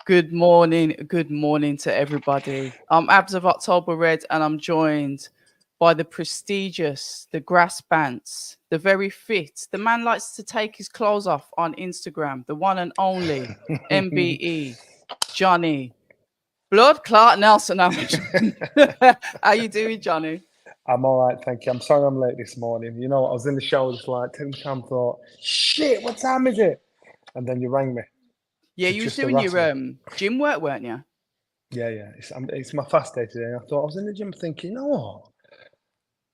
Good morning to everybody. I'm Abs of October Red, and I'm joined by the prestigious, the grass pants, the very fit. The man likes to take his clothes off on Instagram. The one and only MBE, Johnny Blood Clot Nelson. How you doing, Johnny? I'm all right, thank you. I'm sorry I'm late this morning. You know, I was in the shower just like 10 time, thought, shit, what time is it? And then you rang me Yeah, to you was just doing harass your me. gym work, weren't you? Yeah. It's my fast day today. And I thought, I was in the gym thinking, you know what?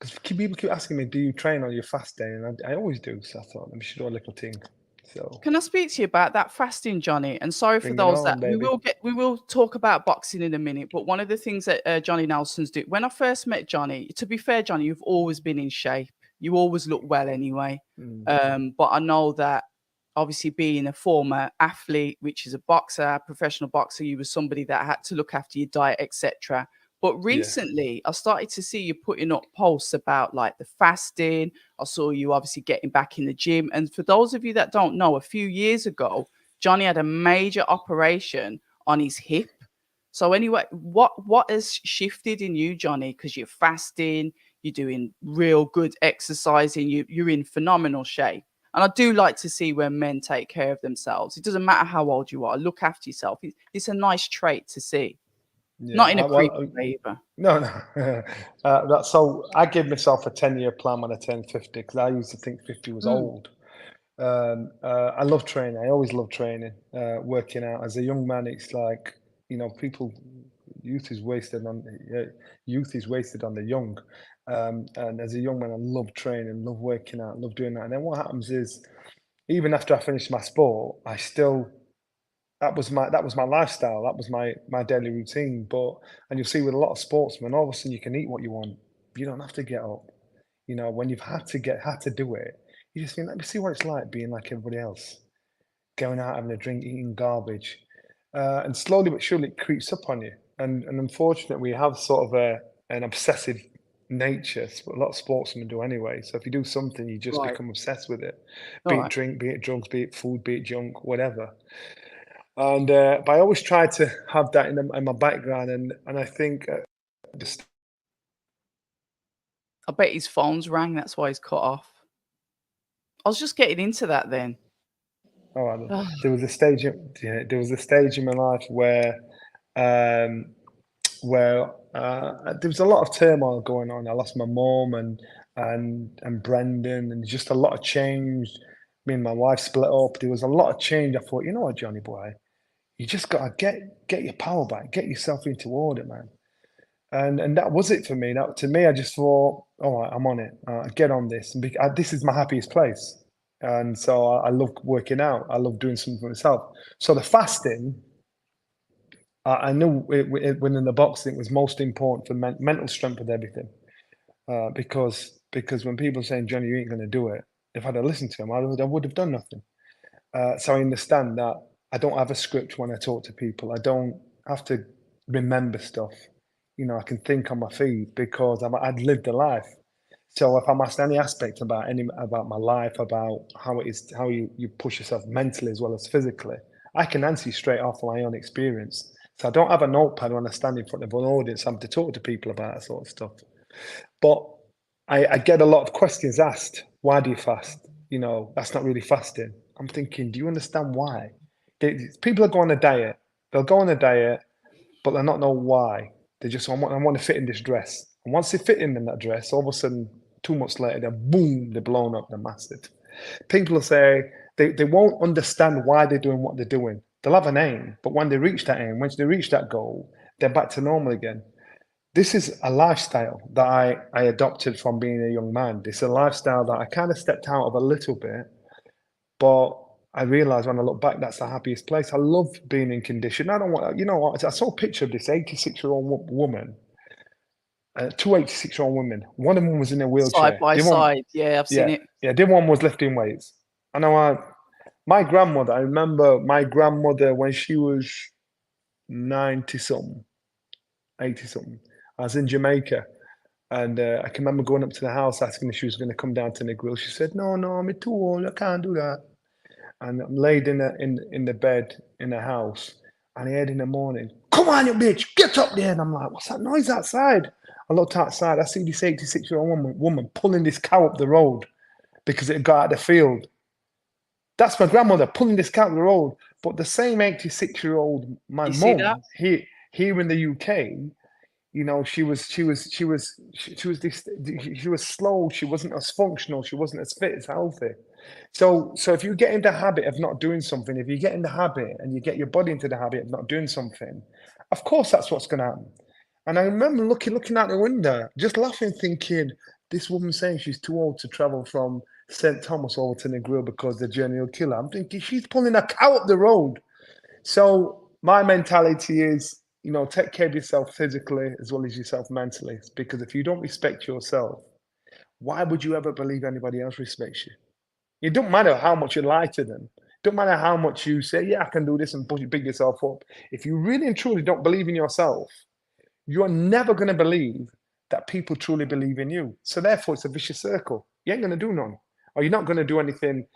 Because people keep asking me, do you train on your fast day? And I always do. So I thought, let me should do a little thing. So Can I speak to you about that fasting, Johnny? And sorry for bring it those that on, baby. we will talk about boxing in a minute. But one of the things that Johnny Nelson's do when I first met Johnny, to be fair, Johnny, you've always been in shape. You always look well anyway. Mm, But I know that obviously being a former athlete, which is a boxer, professional boxer, you were somebody that had to look after your diet, etc. But yeah. recently, I started to see you putting up posts about like the fasting. I saw you obviously getting back in the gym. And for those of you that don't know, a few years ago, Johnny had a major operation on his hip. So anyway, what has shifted in you, Johnny? Because you're fasting, you're doing real good exercising, you're in phenomenal shape. And I do like to see when men take care of themselves. It doesn't matter how old you are, look after yourself. It's a nice trait to see. Yeah. Not in a Well, creepy way either. no, no. So I gave myself a 10-year plan when I turned 50 because I used to think 50 was Mm, old. I love training. I always love training, working out. As a young man, it's like, people, youth is wasted on youth is wasted on the young. And as a young man, I love training, love working out, love doing that. And then what happens is, even after I finished my sport, I still that was my lifestyle. That was my daily routine. But and you'll see with a lot of sportsmen, all of a sudden you can eat what you want. You don't have to get up. When you've had to do it, you just think, let me see what it's like being like everybody else, going out having a drink, eating garbage, and slowly but surely it creeps up on you. And unfortunately, we have sort of an obsessive nature. A lot of sportsmen do anyway. So if you do something, you just right. become obsessed with it, All be it right. drink, be it drugs, be it food, be it junk, whatever. And but I always try to have that in my background, and I think just I bet his phone's rang. That's why he's cut off. I was just getting into that then. oh, I don't- Ah, there was a stage, there was a stage in my life um, where there was a lot of turmoil going on. I lost my mom and Brendan, and just a lot of change. Me and my wife split up. There was a lot of change. I thought, you know what, Johnny boy, you just gotta get your power back, get yourself into order, man. And that was it for me. That to me, I just thought, all right, I'm on it. Get on this. This is my happiest place, and so I love working out. I love doing something for myself. So the fasting, I knew within the boxing it was most important for mental strength with everything. Because when people are saying, Johnny, you ain't going to do it, if I'd have listened to them, I would have done nothing. So I understand that I don't have a script when I talk to people. I don't have to remember stuff. I can think on my feet because I'd lived a life. So if I'm asked any aspect about my life, about how it is, how you push yourself mentally as well as physically, I can answer you straight off my own experience. So I don't have a notepad when I stand in front of an audience. I'm to talk to people about that sort of stuff. But I get a lot of questions asked. Why do you fast? That's not really fasting. I'm thinking, do you understand why? People are going on a diet. They'll go on a diet, but they'll not know why. They just I want to fit in this dress. And once they fit in that dress, all of a sudden, 2 months later, they're boom, they're blown up, they're massive. People will say they won't understand why they're doing what they're doing. They'll have an aim, but when they reach that aim, once they reach that goal, they're back to normal again. This is a lifestyle that I adopted from being a young man. This is a lifestyle that I kind of stepped out of a little bit, but I realized when I look back, that's the happiest place. I love being in condition. I don't want, you know what? I saw a picture of this 86-year-old woman, two 86-year-old women. One of them was in a side wheelchair. by The one, side. Yeah, I've seen yeah, it. yeah, the one was lifting weights. I know my grandmother, I remember my grandmother when she was 90 something, 80 something. I was in Jamaica. And I can remember going up to the house asking if she was going to come down to the grill. She said, "No, no, I'm too old. I can't do that." And I'm laid in the bed in the house. And I heard in the morning, "Come on, you bitch, get up there!" And I'm like, "What's that noise outside?" I looked outside. I see this 86-year-old woman pulling this cow up the road because it had got out of the field. That's my grandmother pulling this cow up the road. But the same 86-year-old, my You see that? mum, here in the UK, you know, she was slow. She wasn't as functional. She wasn't as fit as healthy. So if you get in the habit of not doing something, if you get in the habit and you get your body into the habit of not doing something, of course that's what's going to happen. And I remember looking out the window, just laughing, thinking, this woman saying she's too old to travel from St. Thomas over to Negril because the journey will kill her. I'm thinking she's pulling a cow up the road. So my mentality is, you know, take care of yourself physically as well as yourself mentally. Because if you don't respect yourself, why would you ever believe anybody else respects you? It don't matter how much you lie to them. It don't matter how much you say, yeah, I can do this and big yourself up. If you really and truly don't believe in yourself, you're never going to believe that people truly believe in you. So therefore, it's a vicious circle. You ain't going to do none, or you're not going to do anything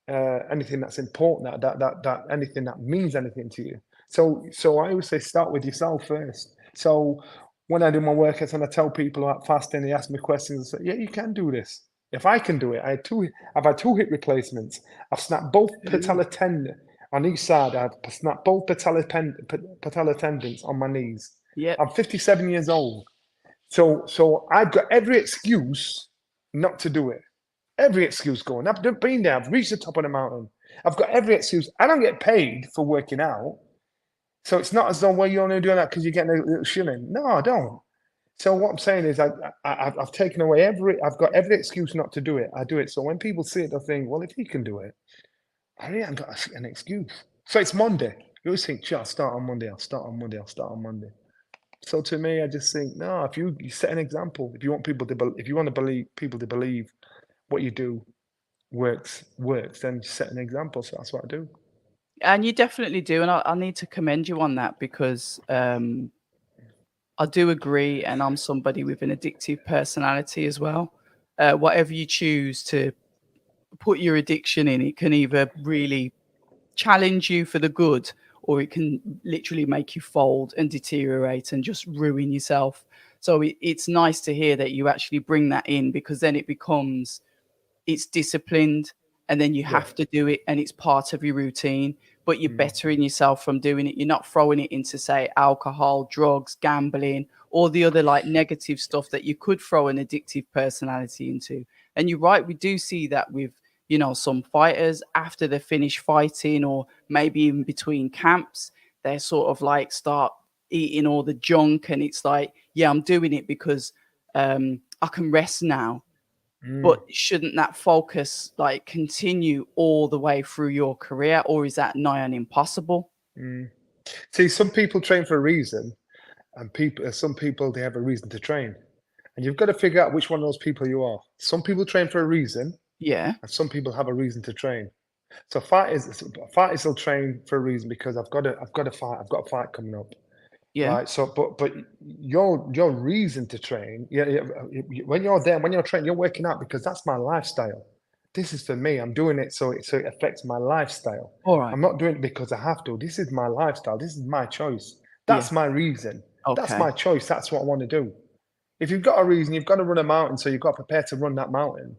that's important, that anything that means anything to you. So I always say start with yourself first. So when I do my workouts and I tell people about fasting, they ask me questions. I say, yeah, you can do this. If I can do it, I've had two hip replacements. I've snapped both Ooh. patella tendon on each side. I've snapped both patella tendons on my knees. Yep. I'm 57 years old. So I've got every excuse not to do it. Every excuse going. I've been there. I've reached the top of the mountain. I've got every excuse. I don't get paid for working out. So it's not as though, well, you're only doing that because you're getting a little shilling. No, I don't. So what I'm saying is I've taken away I've got every excuse not to do it. I do it. So when people see it, they'll think, well, if he can do it, I really haven't got an excuse. So it's Monday. You always think, I'll start on Monday. I'll start on Monday. I'll start on Monday. So to me, I just think, no, if you set an example, if you want if you want to believe people to believe what you do works, then set an example. So that's what I do. And you definitely do, and I need to commend you on that because I do agree, and I'm somebody with an addictive personality as well. Whatever you choose to put your addiction in, it can either really challenge you for the good, or it can literally make you fold and deteriorate and just ruin yourself. So it's nice to hear that you actually bring that in, because then it becomes, it's disciplined, and then you Yeah. have to do it and it's part of your routine, but you're Mm, bettering yourself from doing it. You're not throwing it into, say, alcohol, drugs, gambling, all the other like negative stuff that you could throw an addictive personality into. And you're right, we do see that with, you know, some fighters after they finish fighting, or maybe even between camps, they sort of like start eating all the junk, and it's like, yeah, I'm doing it because I can rest now. mm, But shouldn't that focus like continue all the way through your career, or is that nigh on impossible? mm. See, some people train for a reason, and some people they have a reason to train, and you've got to figure out which one of those people you are. Some people train for a reason, Yeah, and some people have a reason to train. So fighters will train for a reason because I've got a fight coming up. yeah. Right. So, but your reason to train, yeah, yeah, when you're there, when you're training, you're working out because that's my lifestyle. This is for me. I'm doing it so it affects my lifestyle. All right. I'm not doing it because I have to. This is my lifestyle. This is my choice. Yeah. That's my reason. That's Okay. my choice. That's what I want to do. If you've got a reason, you've got to run a mountain, so you've got to prepare to run that mountain.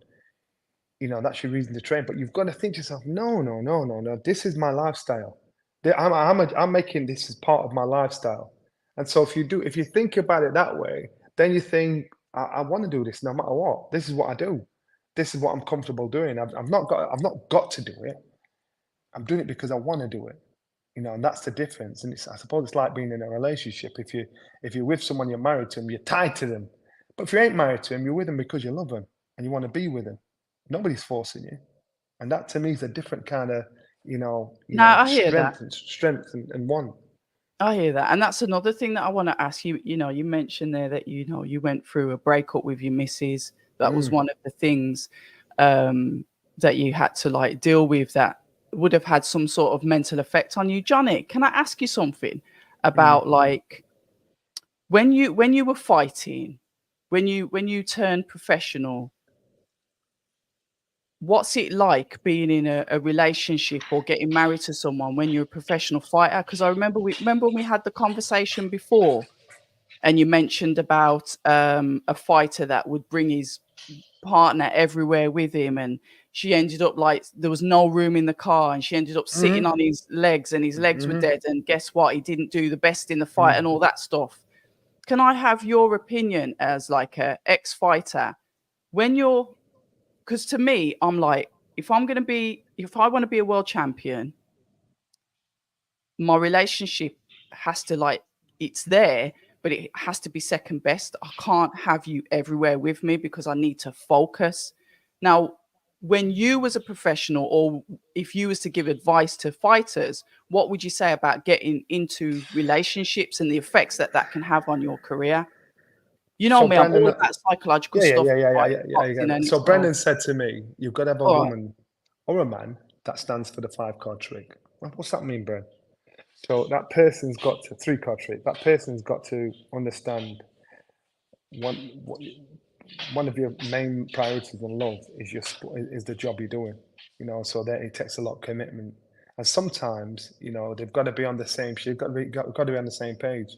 You know, that's your reason to train. But you've got to think to yourself, no, no, no, no, no. This is my lifestyle. I'm making this as part of my lifestyle. And so if you think about it that way, then you think, I want to do this no matter what. This is what I do. This is what I'm comfortable doing. I've not got to do it. I'm doing it because I want to do it. You know, and that's the difference. And I suppose it's like being in a relationship. If you're with someone, you're married to them, you're tied to them. But if you ain't married to them, you're with them because you love them and you want to be with them. Nobody's forcing you. And that to me is a different kind of, No, I hear that. strength and want. I hear that. And that's another thing that I want to ask you. You know, you mentioned there that, you know, you went through a breakup with your missus. That was Mm, one of the things um, that you had to like deal with, that would have had some sort of mental effect on you. Johnny, can I ask you something mm, about like when you were fighting, when you turned professional, what's it like being in a relationship or getting married to someone when you're a professional fighter? Because I remember when we had the conversation before, and you mentioned about a fighter that would bring his partner everywhere with him, and she ended up like there was no room in the car, and she ended up sitting Mm-hmm. on his legs, and his legs were Mm-hmm. dead. And guess what? He didn't do the best in the fight, Mm. and all that stuff. Can I have your opinion as like a ex-fighter when you're, because to me, I'm like, if I want to be a world champion, my relationship has to like, it's there, but it has to be second best. I can't have you everywhere with me because I need to focus. Now, when you was a professional, or if you was to give advice to fighters, what would you say about getting into relationships and the effects that that can have on your career? You know So me, I'm Brendan, all about psychological yeah, yeah, stuff, yeah, yeah, yeah, like yeah, yeah, I get boxing it. and So it's all. Brendan said to me, "You've got to have a All right. woman or a man that stands for the 5 card trick." Well, what's that mean, Bren? So that person's got to 3 card trick. That person's got to understand one one of your main priorities in love is is the job you're doing. So that it takes a lot of commitment, and sometimes they've got to be on the same. You've got to be on the same page.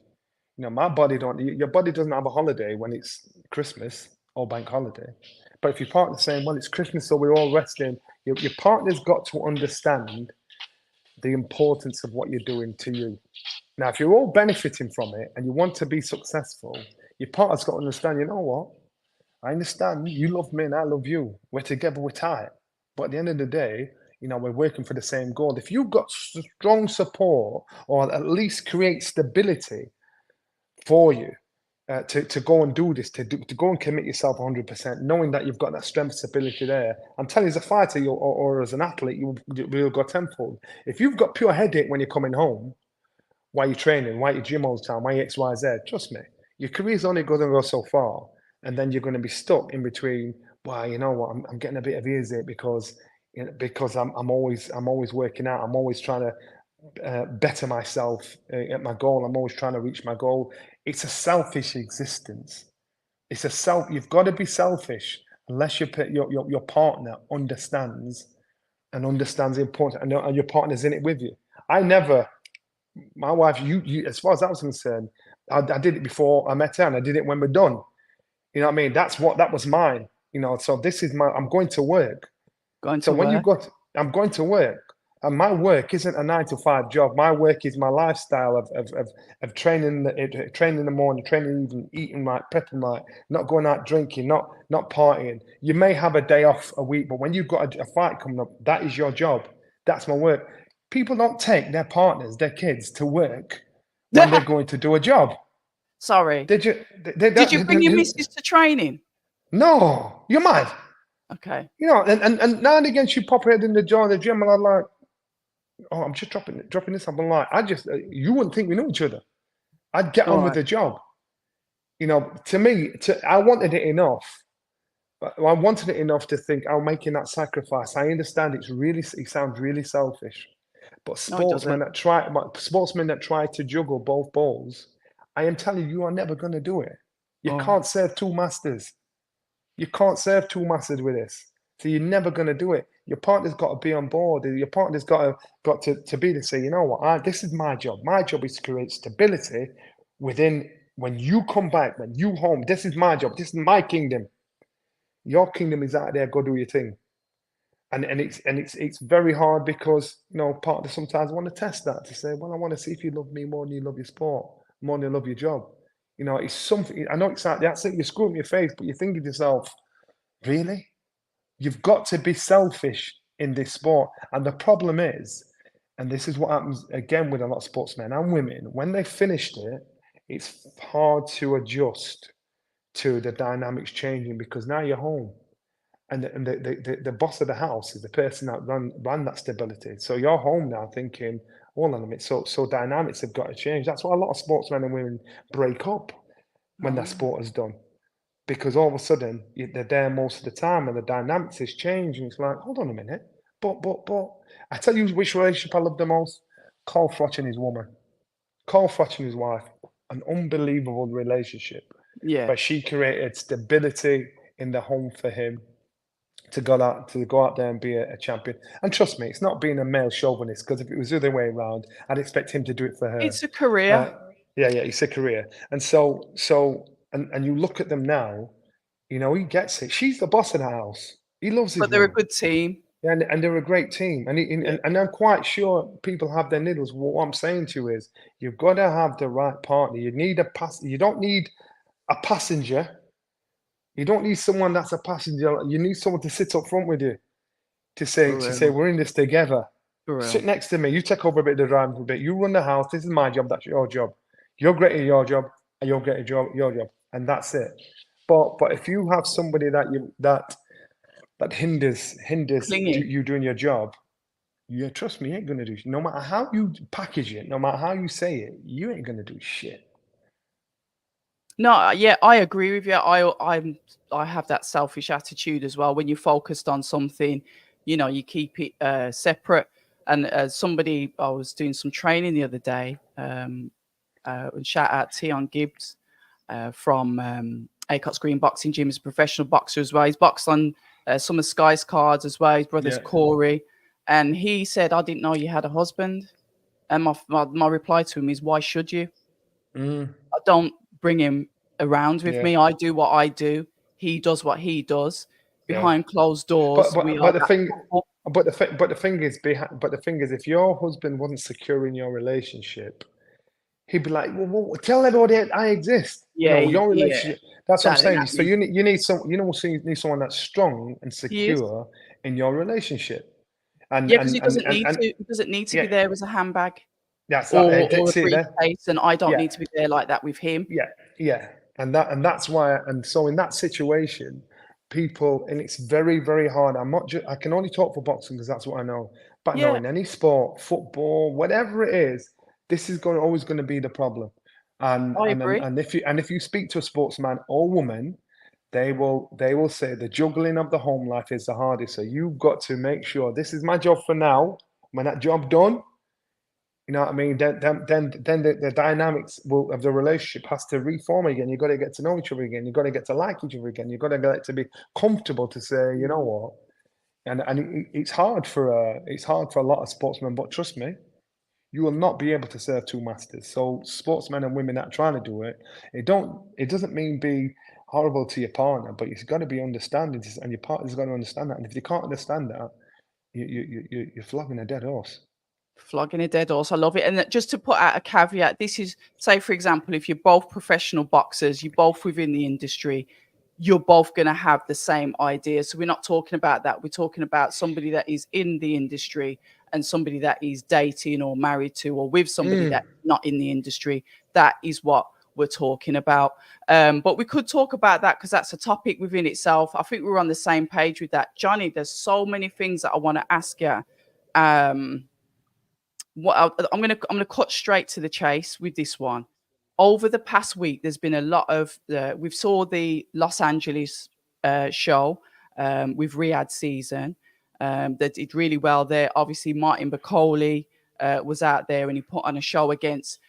My body don't. Your body doesn't have a holiday when it's Christmas or bank holiday. But if your partner's saying, "Well, it's Christmas, so we're all resting," your partner's got to understand the importance of what you're doing to you. Now, if you're all benefiting from it and you want to be successful, your partner's got to understand. You know what? I understand you love me and I love you. We're together. We're tight. But at the end of the day, we're working for the same goal. If you've got strong support, or at least create stability for you, to go and do this, to go and commit yourself 100%, knowing that you've got that strength, stability there. I'm telling you, as a fighter or as an athlete, you'll go tenfold. If you've got pure headache when you're coming home, why you're training, why you gym all the time, why you X, Y, Z, trust me, your career's only going to go so far. And then you're going to be stuck in between, well, you know what, I'm getting a bit of ears because I'm always working out. I'm always trying to better myself at my goal. I'm always trying to reach my goal. It's a selfish existence. You've got to be selfish unless your partner understands the importance, and your partner's in it with you. I never, my wife, you as far as I was concerned, I did it before I met her, and I did it when we're done. You know what I mean? That was mine. So this is I'm going to work. Going So to when work. I'm going to work, and my work isn't a 9 to 5 job. My work is my lifestyle of training in the morning, training even eating right, prepping right, not going out drinking, not partying. You may have a day off a week, but when you've got a fight coming up, that is your job. That's my work. People don't take their partners, their kids to work when they're going to do a job. Sorry. Did you? Did you bring your missus to training? No, you're mad. Okay. And now and again she pop her head in the jar in the gym, and I'm like, oh, I'm just dropping this up. I'm like, you wouldn't think we knew each other. I'd get All on with right. the job. To me, I wanted it enough. I wanted it enough to think I'm making that sacrifice. I understand it sounds really selfish, but No, it doesn't. sportsmen that try to juggle both balls, I am telling you, you are never going to do it. You All right. can't serve 2 masters. You can't serve 2 masters with this. So you're never going to do it. Your partner's got to be on board. Your partner's got to be to say, you know what, this is my job. My job is to create stability within when you come back, when you home. This is my job. This is my kingdom. Your kingdom is out there. Go do your thing. And it's very hard because partners sometimes want to test that to say, well, I want to see if you love me more than you love your sport, more than you love your job. It's something. I know it's like that's it. You're screwing your face, but you're thinking to yourself, really? You've got to be selfish in this sport. And the problem is, and this is what happens again with a lot of sportsmen and women, when they finished it, it's hard to adjust to the dynamics changing because now you're home. And the boss of the house is the person that ran that stability. So you're home now thinking, hold on a minute, so dynamics have got to change. That's why a lot of sportsmen and women break up when their Oh, sport is done because all of a sudden they're there most of the time and the dynamics has changed and it's like, hold on a minute, but I tell you which relationship I love the most: Carl Froch and his woman, Carl Froch and his wife, an unbelievable relationship yeah. where she created stability in the home for him, to go out there and be a champion. And trust me, it's not being a male chauvinist, because if it was the other way around, I'd expect him to do it for her. It's a career, Uh, yeah, it's a career. And and you look at them now, he gets it. She's the boss of the house. He loves his but they're a woman. good team. Yeah, and they're a great team. Yeah, And I'm quite sure people have their niddles. What I'm saying to you is, you've got to have the right partner. You need you don't need a passenger. You don't need someone that's a passenger. You need someone to sit up front with you, for to say real, we're in this together. for Sit real. next to me. You take over a bit of the driving for a bit. You run the house. This is my job. That's your job. You're great at your job, and you're great at your job, and that's it. But if you have somebody that hinders Clingy. you doing your job, yeah, trust me, you ain't gonna do. No matter how you package it, no matter how you say it, you ain't gonna do shit. No, yeah, I agree with you. I have that selfish attitude as well. When you're focused on something, you keep it separate. And somebody, I was doing some training the other day. And shout out Tion Gibbs from Acots Green Boxing Gym. He's a professional boxer as well. He's boxed on some of Sky's cards as well. His brother's Yeah. Corey, and he said, "I didn't know you had a husband." And my reply to him is, "Why should you?" Mm, I don't bring him around with yeah. me. I do what I do. He does what he does. Yeah. Behind closed But doors, we but are but the that thing couple. but the thing is, if your husband wasn't secure in your relationship, he'd be like, well, tell everybody I exist. Yeah, Your yeah. relationship. That's what I'm saying. That So needs you need you need someone that's strong and he is. secure in your relationship. And Yeah, because and and and, and he doesn't need to yeah, be there as a handbag that's or a that's it there. briefcase, and I don't Yeah, need to be there like that with him. yeah, yeah. And that's why. And so in that situation, people, and it's very, very hard. I can only talk for boxing because that's what I know. But no, Yeah, in any sport, football, whatever it is, this is always going to be the problem. I agree. And if you speak to a sportsman or woman, they will say the juggling of the home life is the hardest. So you've got to make sure this is my job for now. When that job done, you know what I mean? Then the dynamics of the relationship has to reform again. You've got to get to know each other again. You've got to get to like each other again. You've got to get to be comfortable to say, you know Mm. what? It's hard for a lot of sportsmen. But trust me, you will not be able to serve two masters. So sportsmen and women that are trying to do it, it doesn't mean be horrible to your partner, but you've got to be understanding, and your partner's got to understand that. And if you can't understand that, you're flogging a dead horse. Flogging a dead horse. I love it. And just to put out a caveat, this is, say, for example, if you're both professional boxers, you're both within the industry, you're both going to have the same idea. So we're not talking about that. We're talking about somebody that is in the industry and somebody that is dating or married to or with somebody Mm. that's not in the industry. That is what we're talking about. But we could talk about that because that's a topic within itself. I think we're on the same page with that. Johnny, there's so many things that I want to ask you. I'm gonna cut straight to the chase with this one. Over the past week, there's been a lot of we saw the Los Angeles show with Riyadh season that did really well there. Obviously, Martin Bakole was out there and he put on a show against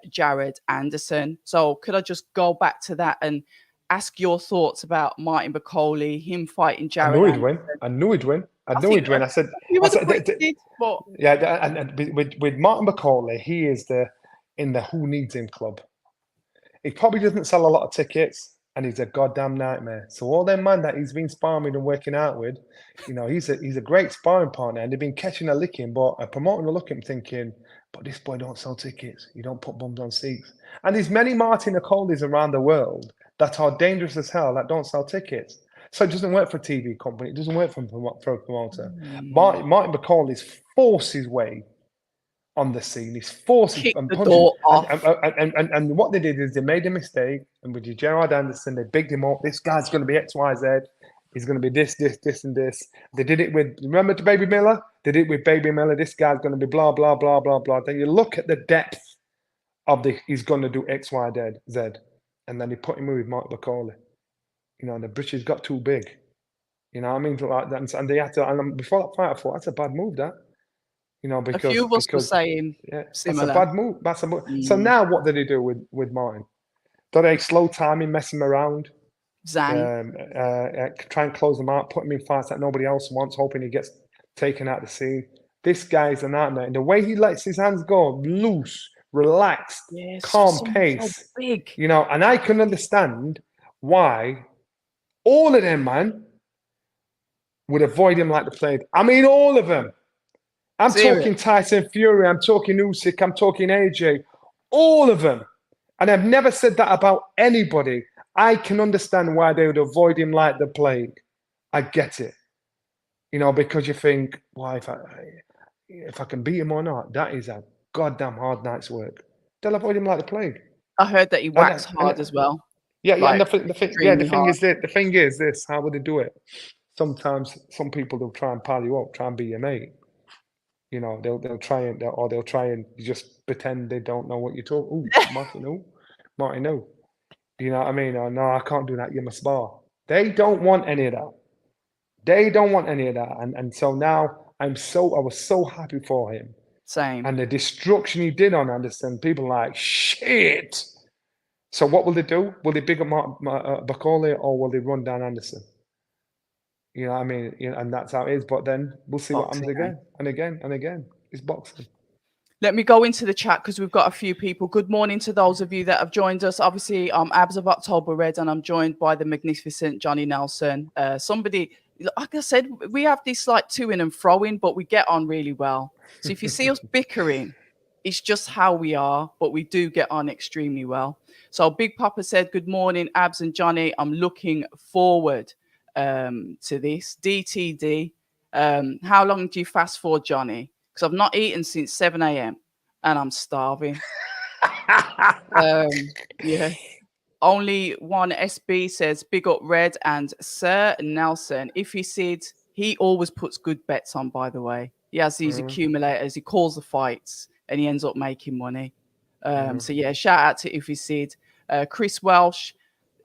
Jared Anderson. So could I just go back to that and ask your thoughts about Martin Bakole, him fighting I Jared knew he'd win. Anderson? I knew he'd win. I I knew think he'd win. a few I of the said, Brits did, but yeah. And with Martin McCauley, he is in the who needs him club. He probably doesn't sell a lot of tickets, and he's a goddamn nightmare. So all them man that he's been sparring with and working out with, he's a great sparring partner, and they've been catching a licking. But a promoter will look at him thinking, but this boy don't sell tickets. You don't put bums on seats. And there's many Martin McCauleys around the world that are dangerous as hell that don't sell tickets. So it doesn't work for a TV company. It doesn't work for a promoter. Martin McCauley's forced his way on the scene. He's forcing kick and the punching. door off. And what they did is they made a mistake. And with Gerard Anderson, they bigged him up. This guy's going to be X, Y, Z. He's going to be this, and this. They did it with, remember the Baby Miller? They did it with Baby Miller. This guy's going to be blah, blah, blah, blah, blah. Then you look at the depth of he's going to do X, Y, Z. And then they put him with Mark Bakole. The British got too big. You know what I mean? Like that, and they had to, and before that fight, I thought, that's a bad move, that. A few of us were Because saying yeah, that's a similar. bad move. So Mm. now what do they do with Martin? Do they slow time him, mess him around? Zhang. Try and close him out, put him in fights that nobody else wants, hoping he gets taken out of the scene. This guy's a nightmare. And the way he lets his hands go loose, relaxed, Yes, for calm someone so pace, big. and I can understand why all of them, man, would avoid him like the plague. I mean, all of them. I'm Serious. talking Tyson Fury, I'm talking Usyk, I'm talking AJ, all of them. And I've never said that about anybody. I can understand why they would avoid him like the plague. I get it. Because you think, well, if I can beat him or not, that is a goddamn hard night's work. They'll avoid him like the plague. I heard that he And, whacks hard as well. yeah, yeah, and Like the extremely thing hard. is that the thing is this: how would they do it? Sometimes some people will try and pile you up, try and be your mate. They'll try and just pretend they don't know what you're talking. Oh, Martin, no, Martin, no. You know what I mean? Oh, no, I can't do that. You must spar. They don't want any of that. They don't want any of that. And so now I was so happy for him. Same. And the destruction he did on Anderson, people are like, shit. So what will they do? Will they big up Bakole or will they run down Anderson? You know what I mean? And that's how it is. But then we'll see what happens Boxing, eh? again and again and again. It's boxing. Let me go into the chat because we've got a few people. Good morning to those of you that have joined us. Obviously, I'm Abs of October Red, and I'm joined by the magnificent Johnny Nelson. Somebody, like I said, we have this like to-in and fro-in, but we get on really well. So if you see us bickering, it's just how we are, but we do get on extremely well. So Big Papa said, good morning, Abs and Johnny. I'm looking forward to this. DTD, how long do you fast for, Johnny? Because I've not eaten since 7 a.m. and I'm starving. Yeah. Only one SB says, big up Red and Sir Nelson. If he said, he always puts good bets on, by the way. He has these accumulators. He calls the fights and he ends up making money. So yeah, shout out to If he said. Chris Welsh,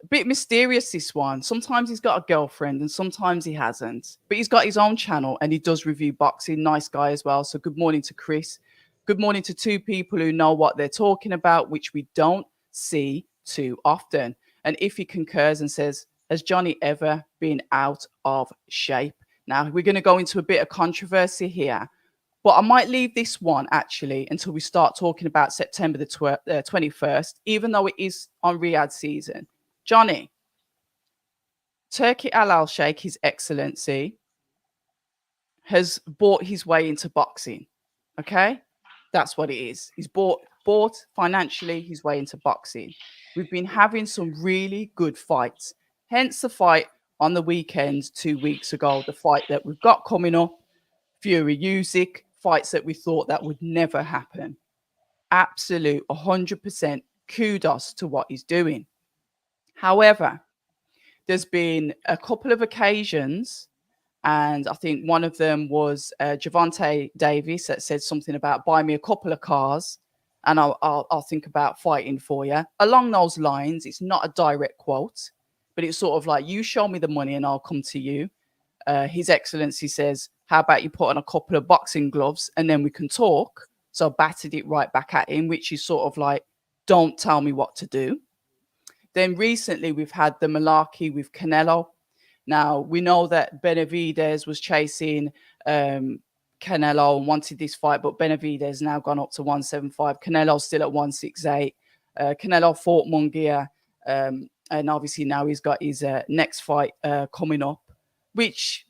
a bit mysterious, this one. Sometimes he's got a girlfriend and sometimes he hasn't. But he's got his own channel and he does review boxing. Nice guy as well. So good morning to Chris. Good morning to two people who know what they're talking about, which we don't see too often. And if he concurs and says, has Johnny ever been out of shape? Now, we're going to go into a bit of controversy here, but I might leave this one actually until we start talking about September the 21st, even though it is on Riyadh season. Johnny, Turki Al Sheikh, His Excellency, has bought his way into boxing. Okay? That's what it is. He's bought financially his way into boxing. We've been having some really good fights. Hence the fight on the weekend 2 weeks ago, the fight that we've got coming up, Fury Usyk, fights that we thought that would never happen. Absolute 100% kudos to what he's doing. However, there's been a couple of occasions, and I think one of them was Javante Davis that said something about buy me a couple of cars and I'll think about fighting for you. Along those lines, it's not a direct quote, but it's sort of like, you show me the money and I'll come to you. His Excellency says, how about you put on a couple of boxing gloves and then we can talk? So I battered it right back at him, which is sort of like, don't tell me what to do. Then recently we've had the malarkey with Canelo. Now, we know that Benavidez was chasing Canelo and wanted this fight, but Benavidez now gone up to 175. Canelo's still at 168. Canelo fought Munguia, and obviously now he's got his next fight coming up, which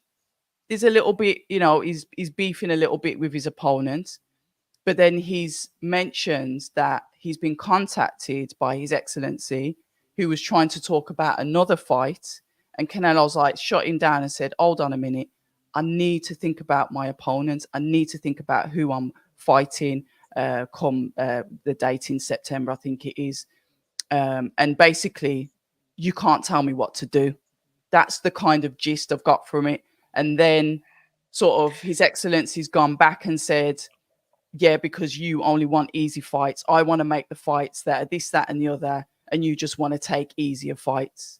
is a little bit, he's beefing a little bit with his opponent. But then he's mentioned that he's been contacted by His Excellency, who was trying to talk about another fight. And Canelo's like shut him down and said, hold on a minute. I need to think about my opponents. I need to think about who I'm fighting come the date in September, I think it is. And basically, you can't tell me what to do. That's the kind of gist I've got from it. And then sort of His Excellency's gone back and said, yeah, because you only want easy fights. I want to make the fights that are this, that, and the other. And you just want to take easier fights.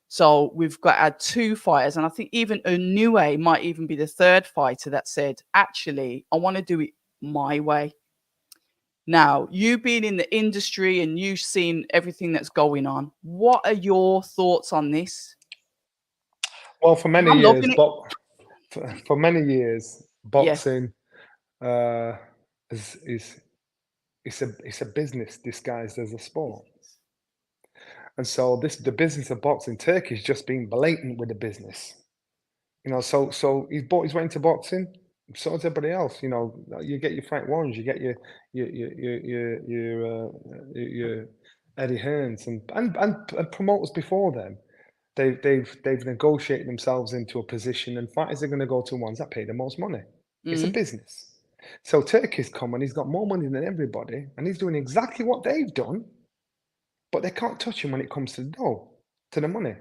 So we've got had two fighters. And I think even Inoue might even be the third fighter that said, actually, I want to do it my way. Now, you being in the industry and you've seen everything that's going on, what are your thoughts on this? Well, for many I'm years, loving it. but for many years, Yes. boxing uh, is it's a business disguised as a sport. And so the business of boxing, Turkey's just been blatant with the business. So he's bought his way into boxing. So does everybody else. You get your Frank Warrens, you get your Eddie Hearns, and promoters before them. They've negotiated themselves into a position, and fighters are going to go to ones that pay the most money. It's a Mm, business. So Turkey's come and he's got more money than everybody, and he's doing exactly what they've done, but they can't touch him when it comes to the dough, to the money.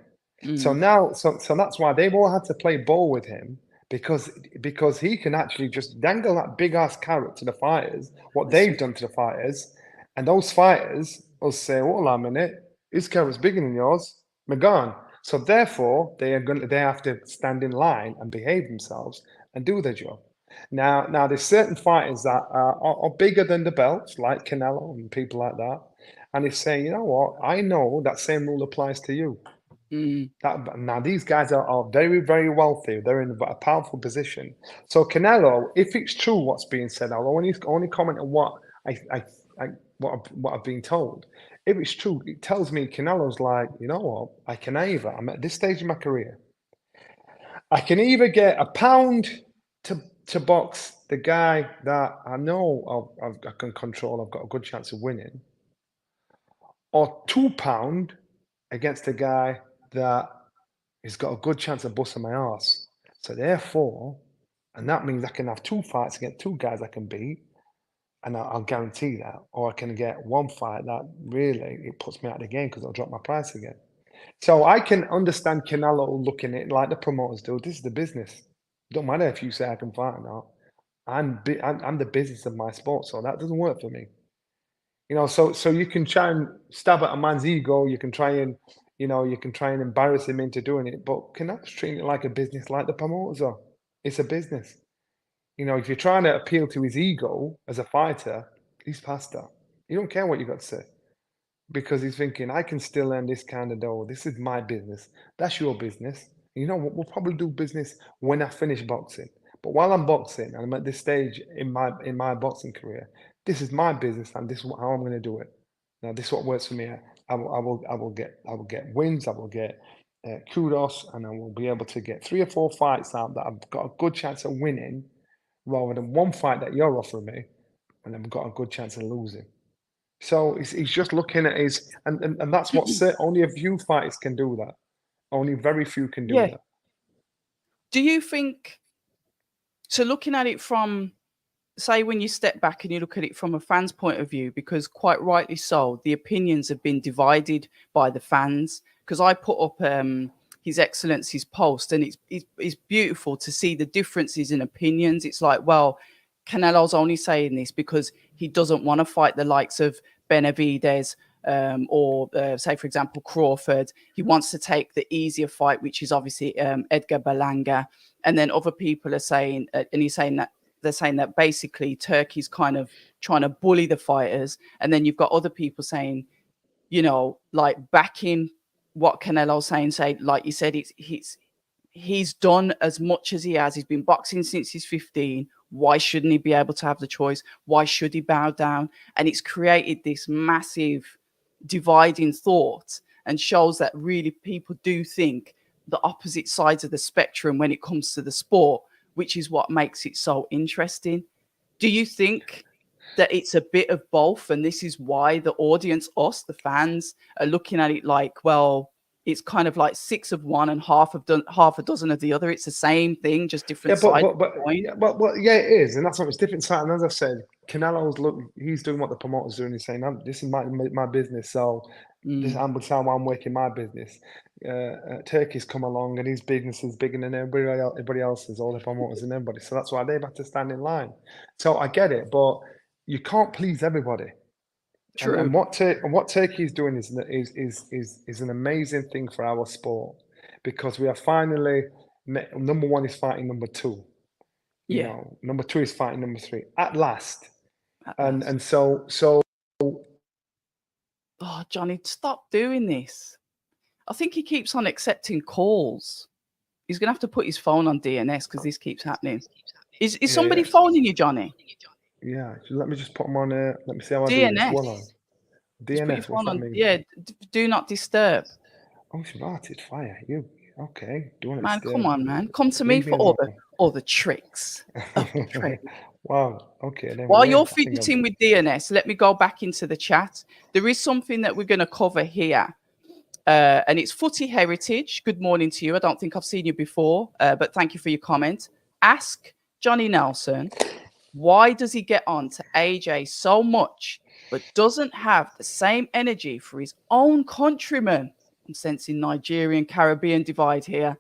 So mm, now, so that's why they've all had to play ball with him because he can actually just dangle that big ass carrot to the fighters, what that's they've it. done to the fighters, and those fighters will say, "Hold on a minute, his carrot's bigger than yours. We're gone." So therefore, they have to stand in line and behave themselves and do their job. Now there's certain fighters that are bigger than the belts, like Canelo and people like that, and he's saying, you know what, I know that same rule applies to you. Mm, Now these guys are very, very wealthy. They're in a powerful position. So Canelo, if it's true what's being said, I'll only comment on what I what I've been told. If it's true, it tells me Canelo's like, you know what, I'm at this stage of my career. I can either get a pound to box the guy that I know I can control, I've got a good chance of winning, or £2 against a guy that has got a good chance of busting my ass. So therefore, and that means I can have two fights against two guys I can beat, and I'll guarantee that. Or I can get one fight that really it puts me out of the game because I'll drop my price again. So I can understand Canelo looking at it like the promoters do. This is the business. Don't matter if you say I can fight or not. I'm the business of my sport, so that doesn't work for me. So you can try and stab at a man's ego. You can try and embarrass him into doing it. But Canelo's treating it like a business, like the promoters are. It's a business. If you're trying to appeal to his ego as a fighter, he's past that. You don't care what you got to say because he's thinking, I can still earn this kind of dough. This is my business. That's your business. You know what? We'll probably do business when I finish boxing. But while I'm boxing and I'm at this stage in my boxing career, this is my business and this is how I'm going to do it. Now, this is what works for me. I will get wins. I will get kudos, and I will be able to get 3 or 4 fights out that I've got a good chance of winning, rather than one fight that you're offering me, and I've got a good chance of losing. So he's just looking at his, and that's what only a few fighters can do that. Only very few can do yeah. that. Do you think so? Looking at it from, say, when you step back and you look at it from a fan's point of view, because quite rightly so, the opinions have been divided by the fans. Because I put up His Excellency's post, and it's beautiful to see the differences in opinions. It's like, well, Canelo's only saying this because he doesn't want to fight the likes of Benavides, or say, for example, Crawford. He wants to take the easier fight, which is obviously Edgar Berlanga. And then other people are saying, and he's saying that they're saying that basically Turkey's kind of trying to bully the fighters. And then you've got other people saying, like backing what Canelo's saying, say, like you said, he's done as much as he has. He's been boxing since he's 15. Why shouldn't he be able to have the choice? Why should he bow down? And it's created this massive dividing thought, and shows that really people do think the opposite sides of the spectrum when it comes to the sport, which is what makes it so interesting. Do you think that it's a bit of both, and this is why the audience, us, the fans, are looking at it like, well, it's kind of like six of one and half a dozen of the other. It's the same thing, just Yeah, different sides of the coin. yeah, yeah, it is, and that's what it's different. And as I said, Canelo's he's doing what the promoters doing. He's saying, "This is my business, so this Mm, I'm how I'm working my business." Turkey's come along, and his business is bigger than everybody else's, all the promoters and everybody. So that's why they've had to stand in line. So I get it, but you can't please everybody. And true. what Turkey is doing is an amazing thing for our sport, because we are finally number one is fighting number two. Yeah. Number two is fighting number three at last. Madness. and so Oh, Johnny, stop doing this. I think he keeps on accepting calls. He's gonna have to put his phone on DNS because this keeps happening. Is yeah, somebody phoning you, Johnny? yeah. So let me just put them on. Let me see how I do this. Voila. DNS. Just put your DNS. What's phone that on. mean? Yeah, do not disturb. Oh, started fire. You okay? Do you want to Man, come disturb? on, man. Come to me Leave me for alone. all the tricks of the trade. Wow. Okay. Then While wait. you're I think fidgeting with DNS, let me go back into the chat. There is something that we're going to cover here, and it's footy heritage. Good morning to you. I don't think I've seen you before, but thank you for your comment. Ask Johnny Nelson, why does he get on to AJ so much, but doesn't have the same energy for his own countrymen? I'm sensing Nigerian Caribbean divide here.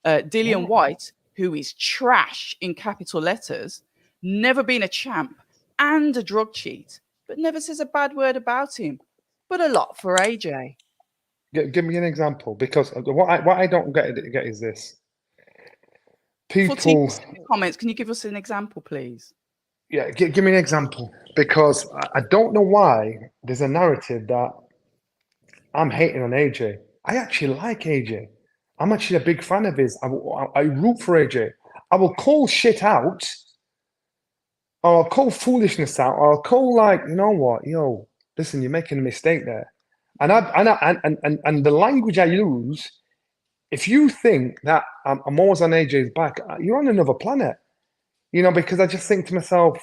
Dillian what? White, who is trash in capital letters, never been a champ and a drug cheat, but never says a bad word about him. But a lot for AJ. Give me an example, because what I don't get is this. For team People, comments, can you give us an example, please? yeah, give me an example, because I don't know why there's a narrative that I'm hating on AJ. I actually like AJ. I'm actually a big fan of his. I root for AJ. I will call shit out, or I'll call foolishness out, or I'll call, like, you know what, yo, listen, you're making a mistake there. And the language I use, if you think that I'm always on AJ's back, you're on another planet. Because I just think to myself,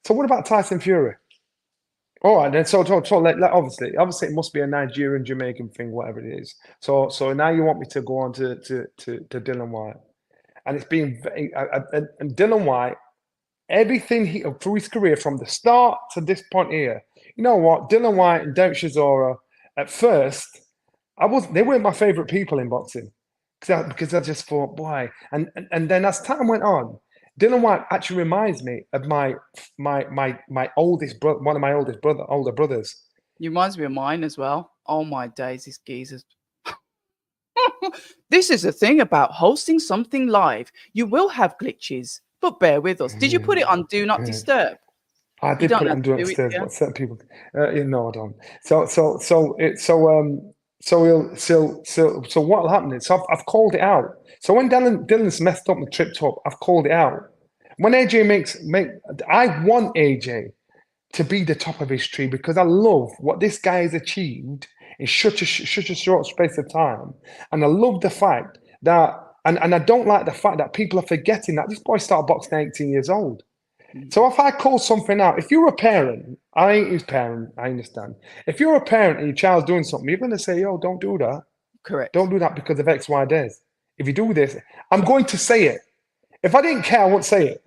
so what about Tyson Fury? All right, then. So obviously, it must be a Nigerian Jamaican thing, whatever it is. So now you want me to go on to Dylan White, and it's been and Dylan White, everything he through his career from the start to this point here. You know what, Dylan White and Derek Chisora, at first, they weren't my favorite people in boxing, because I just thought, boy, and then as time went on, Dylan White actually reminds me of my oldest brother, one of my older brothers. He reminds me of mine as well. Oh my days, this geezer's. This is the thing about hosting something live. You will have glitches, but bear with us. Did you put it on Do Not Disturb? I You did don't put it have on to Do Not do it, Disturb, yeah? but certain people, no, I don't. So what'll happen is, I've called it out. So when Dylan's messed up and tripped up, I've called it out. When AJ I want AJ to be the top of his tree, because I love what this guy has achieved in such a short space of time, and I love the fact that, and I don't like the fact that people are forgetting that this boy started boxing at 18 years old. So if I call something out, if you're a parent, I ain't his parent, I understand. If you're a parent and your child's doing something, you're going to say, yo, don't do that. Correct. Don't do that because of X, Y, Z. If you do this, I'm going to say it. If I didn't care, I wouldn't say it.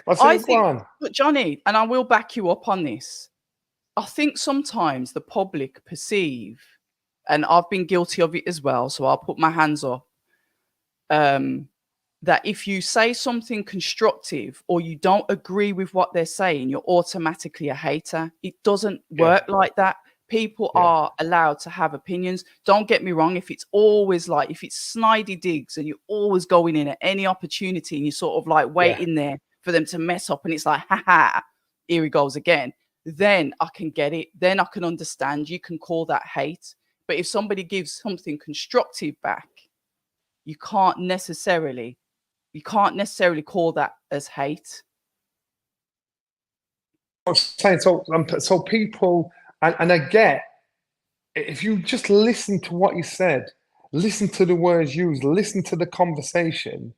I'd say, I go think, on. but Johnny, and I will back you up on this. I think sometimes the public perceive, and I've been guilty of it as well, so I'll put my hands up, that if you say something constructive or you don't agree with what they're saying, you're automatically a hater. It doesn't work like that. People are allowed to have opinions. Don't get me wrong. If it's snidey digs and you're always going in at any opportunity and you're sort of like waiting there for them to mess up, and it's like, haha, here he goes again, then I can get it. Then I can understand. You can call that hate. But if somebody gives something constructive back, you can't necessarily call that as hate. I'm saying, so people, and I get, if you just listen to what you said, listen to the words used, listen to the conversation,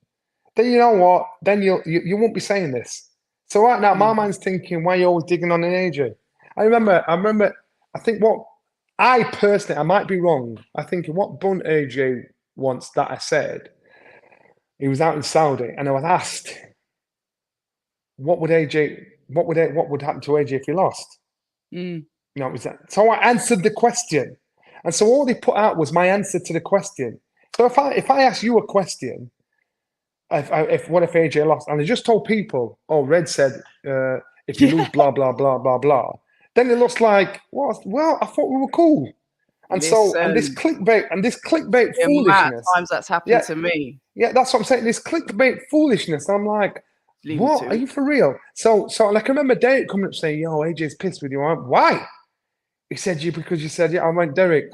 then you know what? Then you won't be saying this. So right now, my mind's thinking, why are you always digging on an AJ? I remember. I think what I personally, I might be wrong. I think what Bun AJ once that I said, he was out in Saudi, and I was asked, what would happen to AJ if he lost? Mm. You know, it was that. So I answered the question, and so all they put out was my answer to the question. So if I ask you a question, what if AJ lost, and I just told people, oh, Red said if you lose, blah blah blah blah blah, then it looks like, well, I thought we were cool, and this clickbait the amount of foolishness. times that's happened to me. Yeah, that's what I'm saying. This clickbait foolishness. I'm like, Leave me What? to Are it. you for real? So like I remember Derek coming up saying, yo, AJ's pissed with you. I went, why? He said, you because you said, yeah. I went, Derek,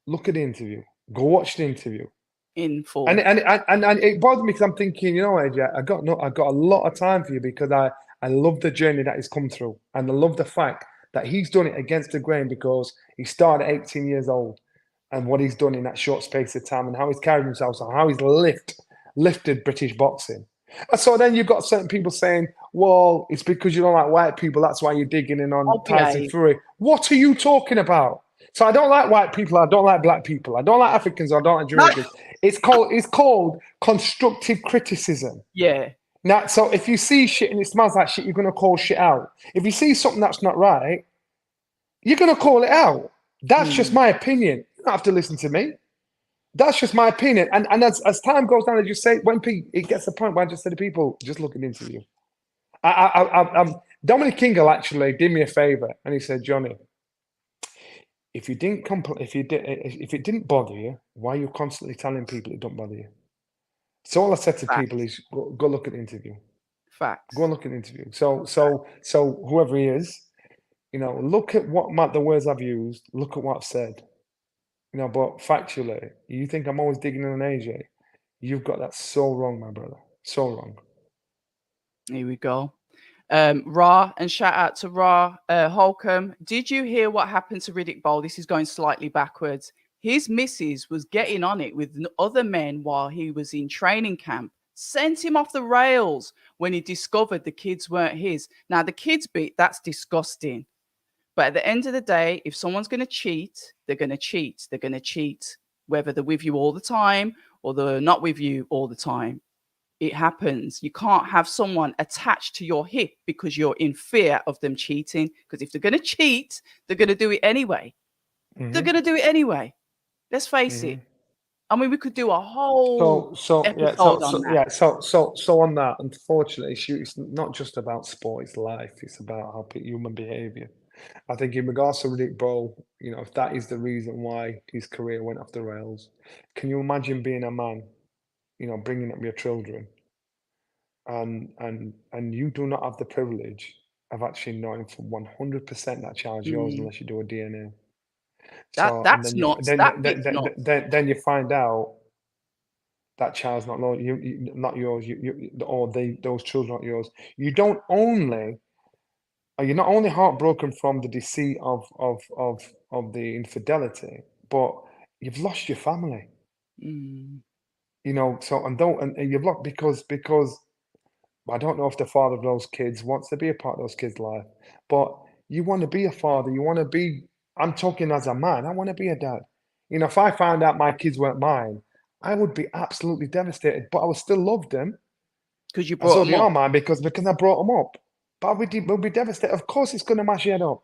look at the interview. Go watch the interview. In And full. and it bothered me because I'm thinking, you know, AJ, I got a lot of time for you because I love the journey that he's come through. And I love the fact that he's done it against the grain because he started at 18 years old and what he's done in that short space of time and how he's carried himself and how he's lifted British boxing. And so then you've got certain people saying, well, it's because you don't like white people, that's why you're digging in on Tyson Obviate. Fury. What are you talking about? So I don't like white people, I don't like black people, I don't like Africans, I don't like Jamaicans. It's called constructive criticism. Yeah. Now, so if you see shit and it smells like shit, you're gonna call shit out. If you see something that's not right, you're gonna call it out. That's just Mm. my opinion. You don't have to listen to me. That's just my opinion. And as time goes on, I just say when it gets to the point where I just say to people, just look at the interview. Dominic Kingle actually did me a favor, and he said, Johnny, if it didn't bother you, why are you constantly telling people it don't bother you? So all I said to people Facts. is go look at the interview. Go Facts. and look at the interview. So whoever he is, you know, look at the words I've used. Look at what I've said. You know, but factually, you think I'm always digging in on AJ? You've got that so wrong, my brother. So wrong. Here we go. Ra, and shout out to Ra Holcomb. Did you hear what happened to Riddick Bowe? This is going slightly backwards. His missus was getting on it with other men while he was in training camp. Sent him off the rails when he discovered the kids weren't his. Now, the kids bit, that's disgusting. But at the end of the day, if someone's going to cheat, they're going to cheat. They're going to cheat, whether they're with you all the time or they're not with you all the time. It happens. You can't have someone attached to your hip because you're in fear of them cheating. Because if they're going to cheat, they're going to do it anyway. They're Mm-hmm. going to do it anyway. Let's face Mm-hmm. it. I mean, we could do a whole So yeah, episode on that. so on that, unfortunately, it's not just about sport; it's life. It's about how human behavior. I think in regards to Riddick Bowe, you know, if that is the reason why his career went off the rails, can you imagine being a man, you know, bringing up your children, and you do not have the privilege of actually knowing for 100% that child's yours Mm, unless you do a DNA. that So and that's then you nuts. then That then bit's then, nuts. then you find out that child's not not yours. Or those children are not yours. You don't only you're not only heartbroken from the deceit of the infidelity, but you've lost your family. Mm, You know, so and you've lost because I don't know if the father of those kids wants to be a part of those kids' life, but you want to be a father. You want to be. I'm talking as a man. I want to be a dad. You know, if I found out my kids weren't mine, I would be absolutely devastated. But I would still love them, because you and brought so them they up. are mine because I brought them up. But we'll be devastated. Of course, it's going to mash your head up.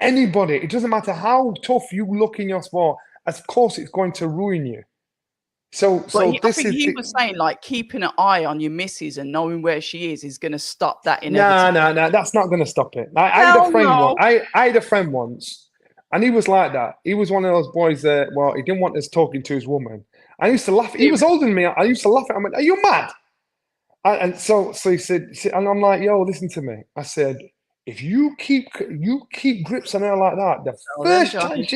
Anybody, it doesn't matter how tough you look in your sport. Of course, it's going to ruin you. But So I this think is he the was saying like keeping an eye on your missus and knowing where she is going to stop that no, inevitable. no, no. That's not going to stop it. I had a Hell friend once. no. I had a friend once, and he was like that. He was one of those boys that, well, he didn't want us talking to his woman. I used to laugh. He was older than me. I used to laugh at him. I went, "Are you mad?" And so he said, and I'm like, "Yo, listen to me." I said, "If you keep grips on her like that, Tell them, Johnny.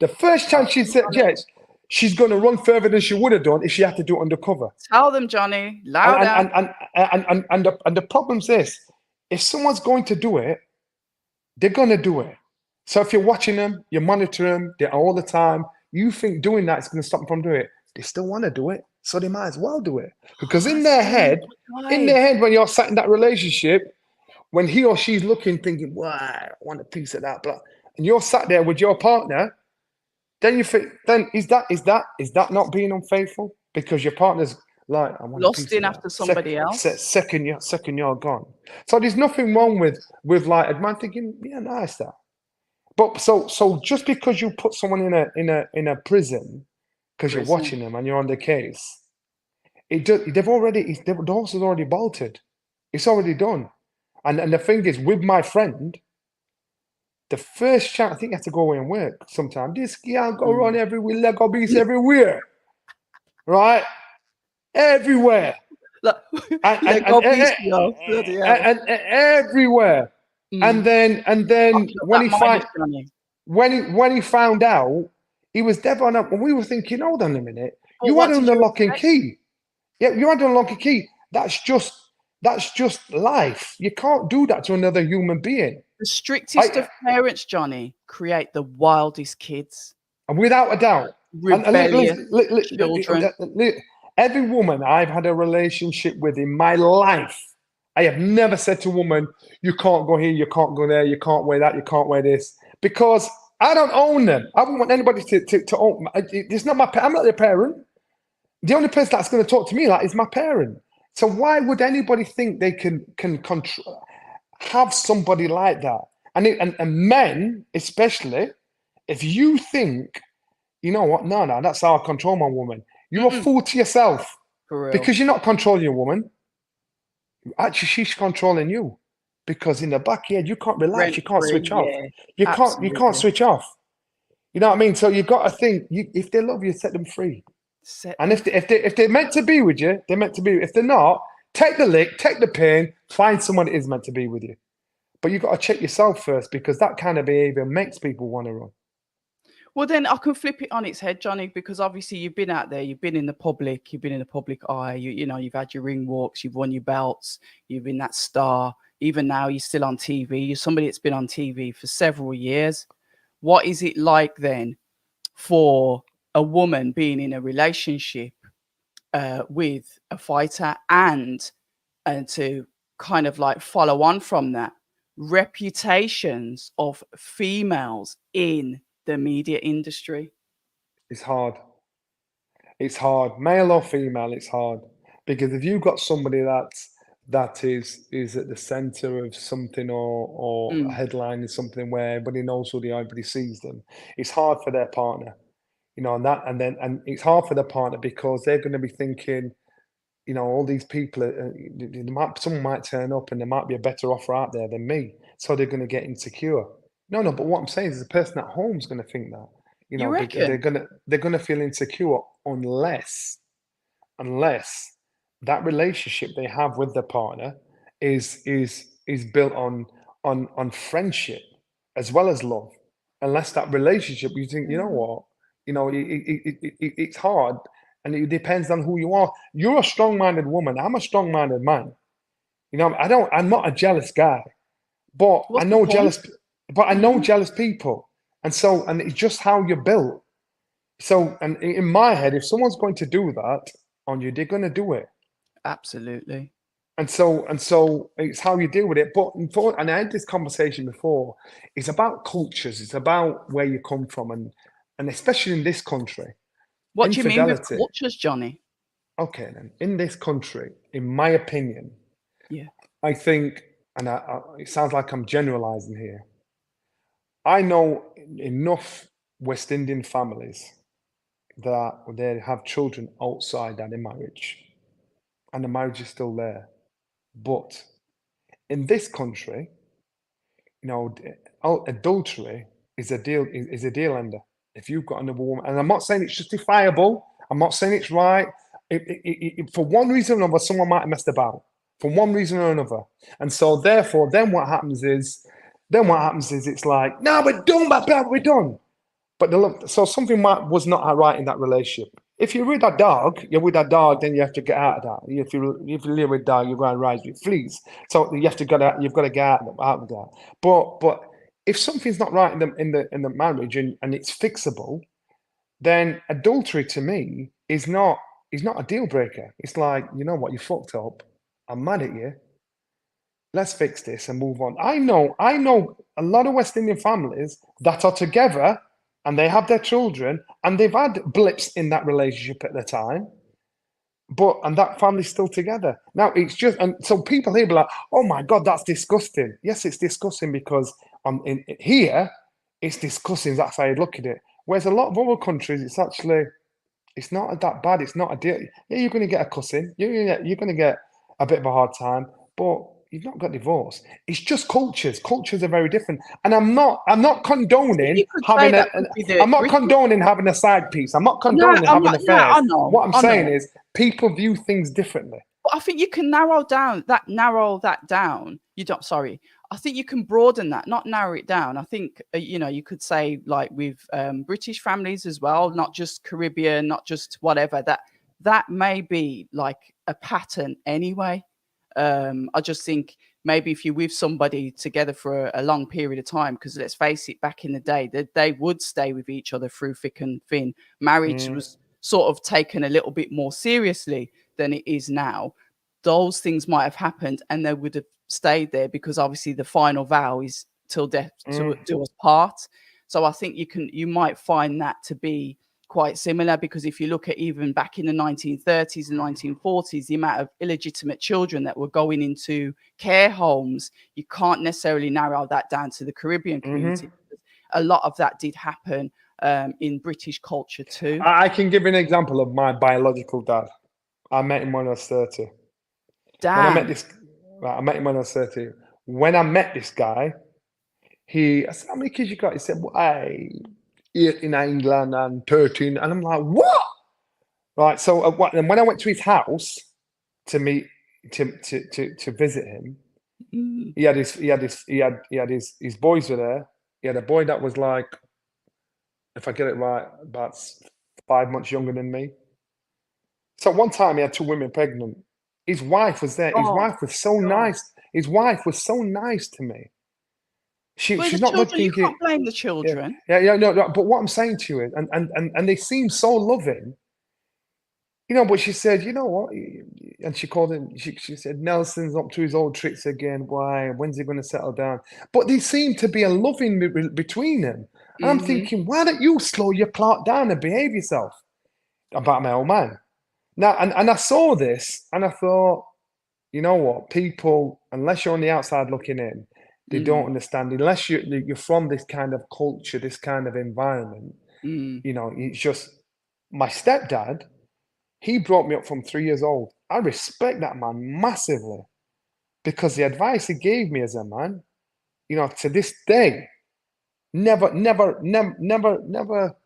the first Tell chance she them, Johnny. gets, she's going to run further than she would have done if she had to do it undercover." Tell them, Johnny. And Louder. the problem's this: if someone's going to do it, they're going to do it. So if you're watching them, you monitor them, they're all the time. You think doing that is going to stop them from doing it? They still want to do it, so they might as well do it. Because Oh, see, in guy. their head, when you're sat in that relationship, when he or she's looking, thinking, "Wow, I want a piece of that," blah, and you're sat there with your partner, then you think, then is that not being unfaithful? Because your partner's like, I want a Lost piece of in that. after somebody else. Second you're gone. So there's nothing wrong with like a man thinking, yeah, nice that. But so just because you put someone in a prison because you're Prison. watching them and you're on the case, the horse is already bolted. It's already done. And the thing is, with my friend, the first chance, I think you have to go away and work sometime. This guy go run Mm. everywhere, Lego beats everywhere, right? Everywhere. Like, and yeah, and, God bless you. Bloody hell. everywhere. And Mm. then Open up when that he mind, find Johnny. when he found out, he was dead on up, and we were thinking, hold on a minute, But you had what an did you unlocking expect? key. Yeah, you had an unlocking key. That's just life. You can't do that to another human being. The strictest I of parents, Johnny, create the wildest kids, Without a doubt. And rebellious children. every woman I've had a relationship with in my life, I have never said to a woman, you can't go here, you can't go there, you can't wear that, you can't wear this, because I don't own them. I don't want anybody to own. It's not my. I'm not their parent. The only person that's going to talk to me like is my parent. So why would anybody think they can control, have somebody like that? And men especially, if you think, you know what, no, that's how I control my woman, you're a Mm-mm, fool to yourself, for real. because you're not controlling your woman. Actually, she's controlling you, because in the back of your head you can't relax, Rent you can't free, switch off, yeah, you can't absolutely. switch off. You know what I mean? So you've got to think, if they love you, set them free. Set And them if they're meant to be with you, they're meant to be. If they're not, take the lick, take the pain, find someone that is meant to be with you. But you've got to check yourself first, because that kind of behavior makes people want to run. Well, then I can flip it on its head, Johnny, because obviously you've been out there, you've been in the public, you've been in the public eye, you've had your ring walks, you've won your belts, you've been that star. Even now, you're still on TV. You're somebody that's been on TV for several years. What is it like then for a woman being in a relationship with a fighter, and to kind of like follow on from that, reputations of females in the media industry? It's hard. It's hard, male or female. It's hard, because if you've got somebody that is at the center of something, or a Mm. headline is something where everybody knows who they are, everybody sees them, it's hard for their partner, and it's hard for their partner, because they're going to be thinking, all these people, someone might turn up and there might be a better offer out there than me. So they're going to get insecure. No, but what I'm saying is the person at home is going to think that, You they're reckon? going to feel insecure, unless that relationship they have with their partner is built on friendship as well as love. Unless that relationship, you think, you know Mm. what, it's hard, and it depends on who you are. You're a strong-minded woman. I'm a strong-minded man. I'm not a jealous guy, but I What's the know point? jealous, but I know Mm. jealous people, and it's just how you're built. So, and in my head, if someone's going to do that on you, they're going to do it. Absolutely. And so it's how you deal with it. And I had this conversation before. It's about cultures. It's about where you come from, and especially in this country, What do you mean with infidelity. cultures, Johnny? Okay, then in this country, in my opinion, Yeah. I think, and it sounds like I'm generalizing here. I know enough West Indian families that they have children outside their marriage, and the marriage is still there. But in this country, adultery is a deal ender. If you've got another woman, and I'm not saying it's justifiable, I'm not saying it's right. For one reason or another, someone might have messed about for one reason or another, and so therefore, then what happens is it's like, no, we're done, we're done. But so something was not right in that relationship. If you're with that dog, then you have to get out of that. If you live with a dog, you're going to rise with fleas. So you've got to get out of that. But if something's not right in the marriage, and it's fixable, then adultery to me is not a deal breaker. It's like, you know what, you fucked up. I'm mad at you. Let's fix this and move on. I know a lot of West Indian families that are together, and they have their children, and they've had blips in that relationship at the time, and that family's still together. Now it's just, and so people here be like, oh my God, that's disgusting. Yes, it's disgusting, because here it's disgusting. That's how you look at it. Whereas a lot of other countries, it's not that bad. It's not a deal. Yeah, you're going to get a cussing. You're going to get a bit of a hard time, but you've not got divorce. It's just cultures. Cultures are very different, and I'm not See, condoning you could say having that could be the I'm not British. condoning having a side piece. I'm not No, condoning I'm having not. Yeah, affairs. I know. What I'm I saying know. is people view things differently. But I think you can narrow that down. You don't, sorry. I think you can broaden that, not narrow it down. I think, you could say like with British families as well, not just Caribbean, not just whatever, that may be like a pattern anyway. I just think maybe if you're with somebody together for a long period of time, because let's face it, back in the day, they would stay with each other through thick and thin. Marriage Mm, was sort of taken a little bit more seriously than it is now. Those things might have happened and they would have stayed there because obviously the final vow is till death to mm, do us part. So I think you might find that to be quite similar, because if you look at even back in the 1930s and 1940s, the amount of illegitimate children that were going into care homes, you can't necessarily narrow that down to the Caribbean community. mhm. A lot of that did happen in British culture too. I can give you an example of my biological dad. I met him when I was 30. When I met Damn. this, right, I met him when I was 30. When I met this guy, I said, "How many kids you got?" He said, "Well, 8 in England and 13." And I'm like, "What?" Right. So and when I went to his house to meet to visit him, Mm. his boys were there. He had a boy that was like, if I get it right, about 5 months younger than me. So one time he had two women pregnant. His wife was there. His Oh wife was so God. nice. His wife was so nice to me. Well, the She's not like children, you thinking, can't blame the yeah, children. yeah, no. But what I'm saying to you is, and they seem so loving, But she said, you know what? And she called him. She said, Nelson's up to his old tricks again. Why? When's he going to settle down? But there seemed to be a loving between them. And I'm Hmm. thinking, why don't you slow your plot down and behave yourself? About my old man. Now, and I saw this, and I thought, you know what? People, unless you're on the outside looking in, they don't Mm, understand. Unless you're from this kind of culture, this kind of environment, mm, it's just my stepdad. He brought me up from 3 years old. I respect that man massively because the advice he gave me as a man, to this day, never, never, never, never, never,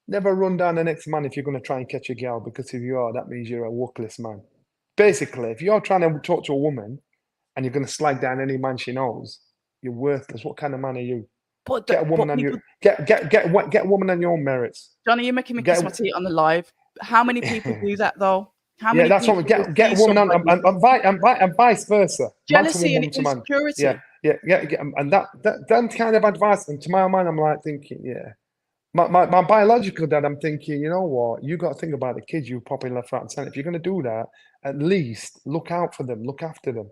never run down the next man if you're going to try and catch a girl, because if you are, that means you're a workless man. Basically, if you're trying to talk to a woman and you're going to slag down any man she knows, you're worthless. What kind of man are you? Get a woman but on your people, get a woman on your own merits. Johnny, you're making me Get kiss my teeth on the live. How many people do that though? How Yeah, many that's what we people will get see a woman on somebody and vice versa, man to jealousy and woman to man. Yeah, insecurity? and that kind of advice. And to my mind, I'm like thinking, yeah, my biological dad, I'm thinking, you know what, you got to think about the kids you popping left, right, and center. If you're going to do that, at least look out for them, look after them.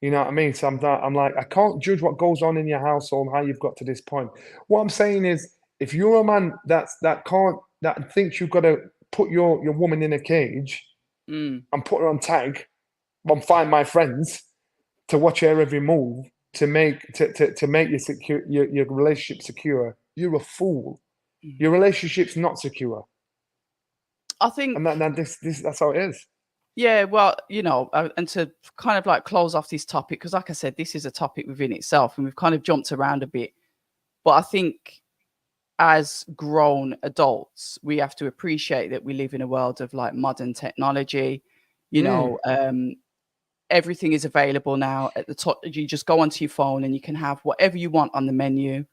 You know what I mean? So I'm like, I can't judge what goes on in your household, how you've got to this point. What I'm saying is, if you're a man that thinks you've got to put your woman in a cage Mm, and put her on tag and find my friends to watch her every move to make your relationship secure, you're a fool. mm. Your relationship's not secure. I And think, this that's how it is. yeah, well, and to kind of like close off this topic, because like I said, this is a topic within itself, and we've kind of jumped around a bit. But I think as grown adults, we have to appreciate that we live in a world of like modern technology. You Mm. know, everything is available now at the top. You just go onto your phone and you can have whatever you want on the menu.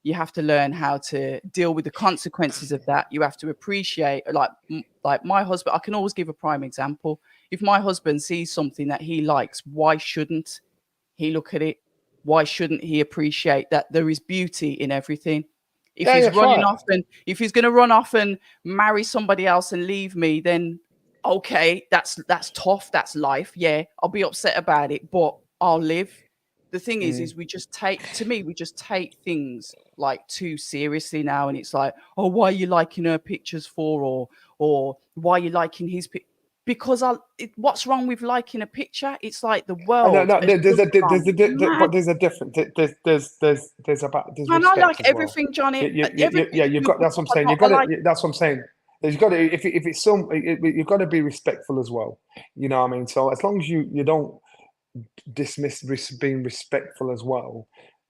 You have to learn how to deal with the consequences of that. You have to appreciate, like my husband. I can always give a prime example. If my husband sees something that he likes, why shouldn't he look at it? Why shouldn't he appreciate that there is beauty in everything? If Yeah, he's that's running right. off and if he's going to run off and marry somebody else and leave me, then okay, that's tough. That's life. Yeah, I'll be upset about it, but I'll live. The thing Mm. is we just take things like too seriously now, and it's like, oh, why are you liking her pictures for, or why are you liking his because what's wrong with liking a picture? It's like the And world has there's just a gone mad. but there's a different there's And I like respect as well. everything, Johnny. Yeah, Everything you've got beautiful, that's what I'm but saying. not You got I like. to that's what I'm saying. You've got to if it's you've got to be respectful as well. You know what I mean? So as long as you don't dismiss being respectful as well,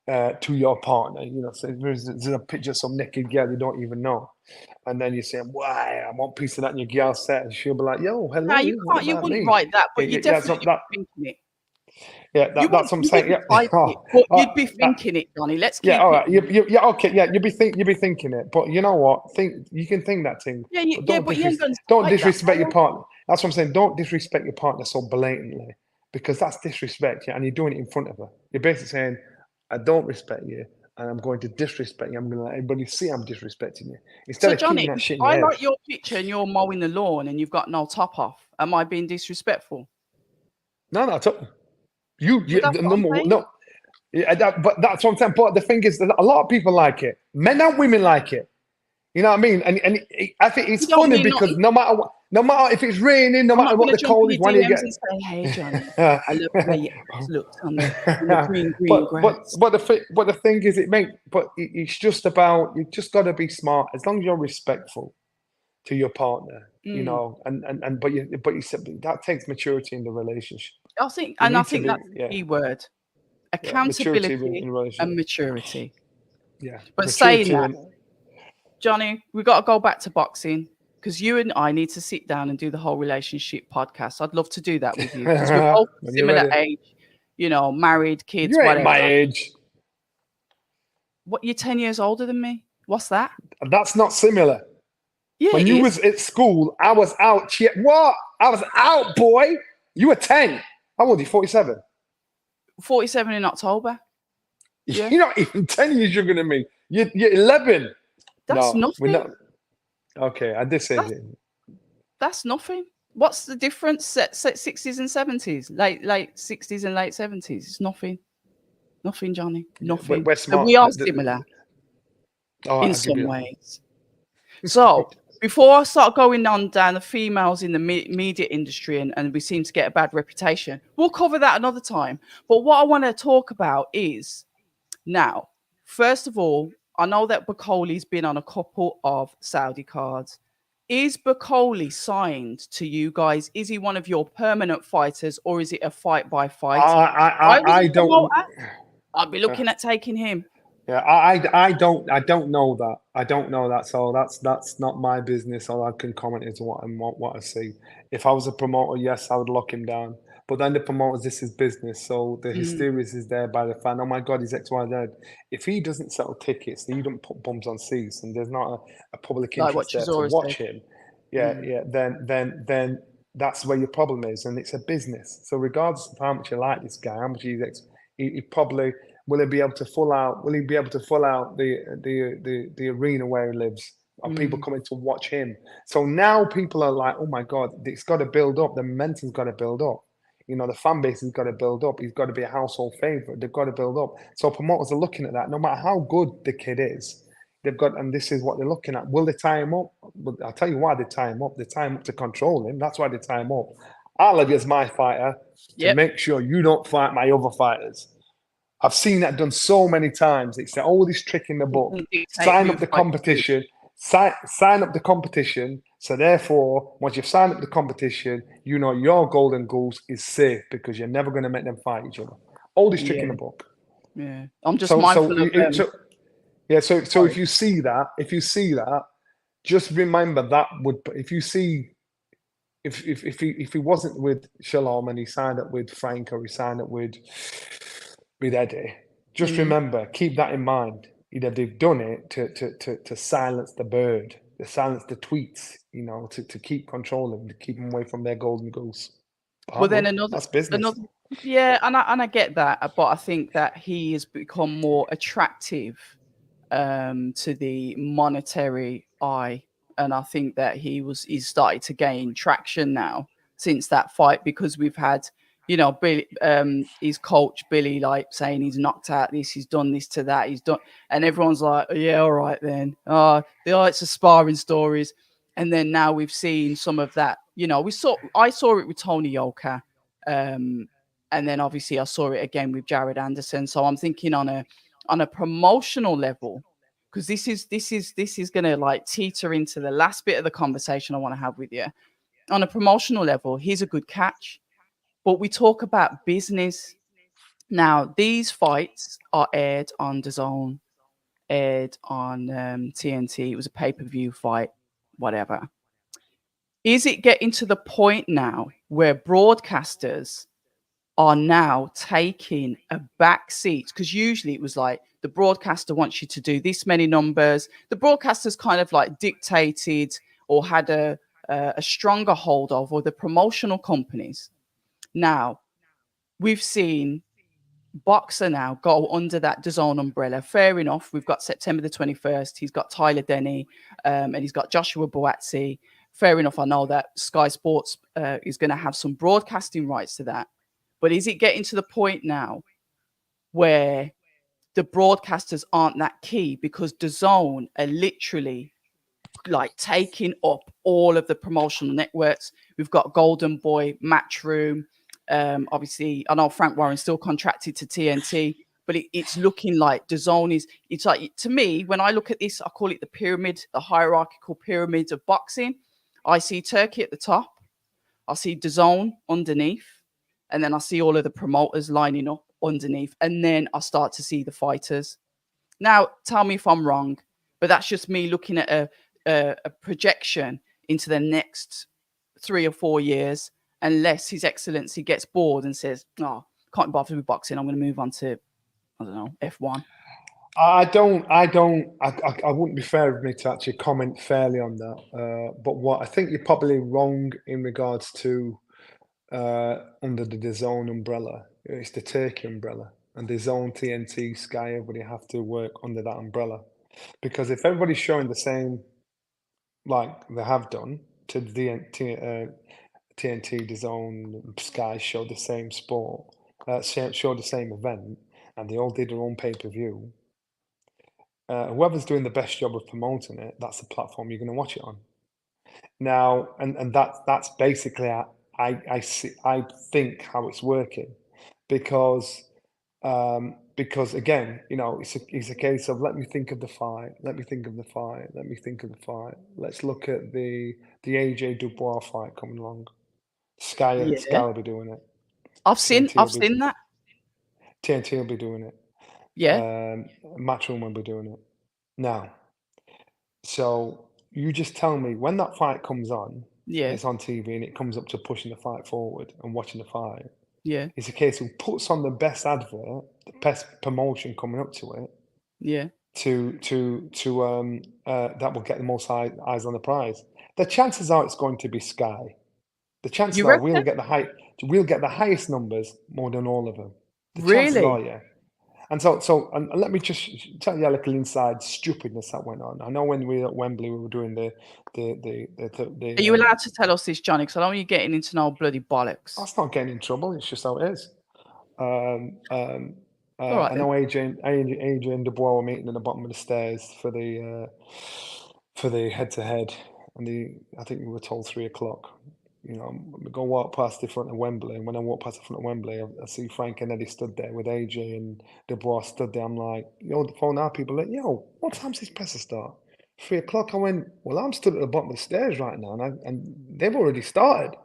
to your partner. So there's a picture of some naked girl you don't even know, and then you say, "Why? I want a piece of that." And your girl said, and she'll be like, "Yo, Now hello. you What can't, you about wouldn't me?" write that, Yeah, but you yeah, so definitely that, be thinking it. yeah, that's what I'm You saying. wouldn't Yeah, type it, but you'd be that, thinking it, Johnny. Let's yeah, keep all it right. real. Yeah, okay, yeah. You be thinking it, but you know what? You can think that thing, Yeah, but but you ain't gonna don't type that, disrespect your are you? partner. That's what I'm saying. Don't disrespect your partner so blatantly, because that's disrespect. Yeah, and you're doing it in front of her. You're basically saying, "I don't respect you, and I'm going to disrespect you. I'm going to let everybody see I'm disrespecting you." Instead So of keeping Johnny, that if shit in your I head. like your picture and you're mowing the lawn and you've got no top off, am I being disrespectful? No, no, Well, that's what I'm saying. no. Yeah, but that's what I'm saying. But the thing is, that a lot of people like it. Men and women like it. You know what I mean? I think it's You don't funny mean not. because no matter if it's raining, no I'm matter not what gonna the jump in cold is, your when you DMs get. and say, "Hey, Johnny, I love the way your ass looks on the green but grass." the thing is, it's just about, you just got to be smart. As long as you're respectful to your partner, Mm. but you said that takes maturity in the relationship. You I need to think be, that's the yeah, key word: yeah, maturity accountability in a relationship. and maturity. Yeah, But saying maturity that, and Johnny, we got to go back to boxing because you and I need to sit down and do the whole relationship podcast. I'd love to do that with you because we're both when you're similar ready. age, married, kids, You ain't whatever. my age. What, you're 10 years older than me? What's that? That's not similar. Yeah, When it you is. was at school, I was out. What? I was out, boy. You were 10. How old are you? 47. 47 in October. Yeah. You're not even 10 years younger than me. You're 11. That's No, we're nothing. not. Okay, I did say That's that. that's nothing. What's the difference? 60s and 70s, late 60s and late 70s. It's nothing. Nothing, Johnny. Yeah, Nothing. we're So smart. we are similar All right, in I'll give some you ways. So before I start going on down the females in the media industry, and we seem to get a bad reputation, we'll cover that another time. But what I want to talk about is now, first of all, I know that Bakole's been on a couple of Saudi cards. Is Bakole signed to you guys? Is he one of your permanent fighters, or is it a fight by that. fight? If I was a I don't. promoter, I'd be looking at taking him. Yeah, I don't know that. I don't know that. So that's not my business. All I can comment is what I see. If I was a promoter, yes, I would lock him down. But then the promoters, this is business. So the Mm, hysteria is there by the fan. Oh my God, he's X, Y, Z. If he doesn't sell tickets, he don't put bums on seats, and there's not a public like what interest there to Chisora said. watch him, yeah, Mm, yeah, then that's where your problem is, and it's a business. So regardless of how much you like this guy, how much he probably will he be able to full out? Will he be able to full out the arena where he lives? Are people mm, coming to watch him? So now people are like, oh my God, it's got to build up. The momentum's got to build up. The fan base has got to build up. He's got to be a household favorite. They've got to build up. So promoters are looking at that. No matter how good the kid is, they've got, and this is what they're looking at. Will they tie him up? Well, I'll tell you why they tie him up. They tie him up to control him. That's why they tie him up. I'll have you as my fighter to yep. make sure you don't fight my other fighters. I've seen that done so many times. It's all this trick in the He book. can dictate Sign who up the fights who. competition. Sign up the competition. So therefore, once you've signed up the competition, your golden goose is safe because you're never going to make them fight each other. All this trick in the Yeah, book. yeah. I'm just So so mindful of so yeah. So sorry. if you see that, just remember that would if you see if he wasn't with Shalom and he signed up with Frank or he signed up with Eddie, just Mm, remember, keep that in mind. They've done it to silence the bird, to silence the tweets, to keep controlling, to keep them away from their golden goose. well, But then look, that's business. another, yeah, and I get that, but I think that he has become more attractive to the monetary eye, and I think that he's started to gain traction now since that fight because we've had Billy, his coach Billy, like saying he's knocked out this, he's done this to that, he's done, and everyone's like, yeah, all right then. It's a sparring stories, and then now we've seen some of that. I saw it with Tony Yoka, um, and then obviously I saw it again with Jared Anderson. So I'm thinking on a promotional level, because this is gonna like teeter into the last bit of the conversation I want to have with you. On a promotional level, he's a good catch, but we talk about business. Now, these fights are aired on DAZN, aired on TNT. It was a pay-per-view fight, whatever. Is it getting to the point now where broadcasters are now taking a back seat? Because usually it was like the broadcaster wants you to do this many numbers. The broadcasters kind of like dictated or had a stronger hold of, or the promotional companies. Now we've seen Boxer now go under that DAZN umbrella. Fair enough. We've got September the 21st. He's got Tyler Denny, and he's got Joshua Boatsi. Fair enough. I know that Sky Sports is going to have some broadcasting rights to that. But is it getting to the point now where the broadcasters aren't that key because DAZN are literally like taking up all of the promotional networks? We've got Golden Boy, Matchroom. Obviously, I know Frank Warren's still contracted to TNT, but it's looking like DAZN is. It's like, to me, when I look at this, I call it the pyramid, the hierarchical pyramid of boxing. I see Turkey at the top. I see DAZN underneath, and then I see all of the promoters lining up underneath, and then I start to see the fighters. Now, tell me if I'm wrong, but that's just me looking at a projection into the next 3 or 4 years, unless His Excellency gets bored and says, "Oh, can't be bothered with boxing. I'm going to move on to, I don't know, F1." I wouldn't be fair of me to actually comment fairly on that. But what I think you're probably wrong in regards to under the DAZN umbrella, it's the Turkey umbrella, and DAZN, TNT, Sky, everybody have to work under that umbrella. Because if everybody's showing the same, like they have done to the TNT, DAZN, Sky show the same sport, show the same event, and they all did their own pay-per-view. Whoever's doing the best job of promoting it, that's the platform you're going to watch it on. Now, and that's basically I see, I think how it's working, because because again, you know, it's a case of let me think of the fight, let me think of the fight, let me think of the fight. Let's look at the AJ Dubois fight coming along. Sky Yeah, will be doing it. I've seen TNT will I've be seen that. TNT will be doing it. Yeah, Matchroom will be doing it. Now, so you just tell me when that fight comes on and yeah, it's on TV and it comes up to pushing the fight forward and watching the fight, yeah, it's a case who puts on the best advert, the best promotion coming up to it, yeah. that will get the most eyes on the prize. The chances are it's going to be Sky. The chances You are reckon? we'll get the highest numbers more than all of them. The chances Really? are, yeah. And let me just tell you a little inside stupidness that went on. I know when we were at Wembley, we were doing Are you allowed to tell us this, Johnny? Because I don't want you getting into no bloody bollocks. that's not getting in trouble. It's just how it is. Um, um, All right I then. know AJ and Dubois were meeting in the bottom of the stairs for the head to head, and I think we were told 3 o'clock. You know, we go walk past the front of Wembley, and when I walk past the front of Wembley, I see Frank and Eddie stood there with AJ and Dubois stood there. I'm like, yo, the phone out. People are like, yo, what time's this presser start? 3 o'clock. I went, well, I'm stood at the bottom of the stairs right now, and they've already started.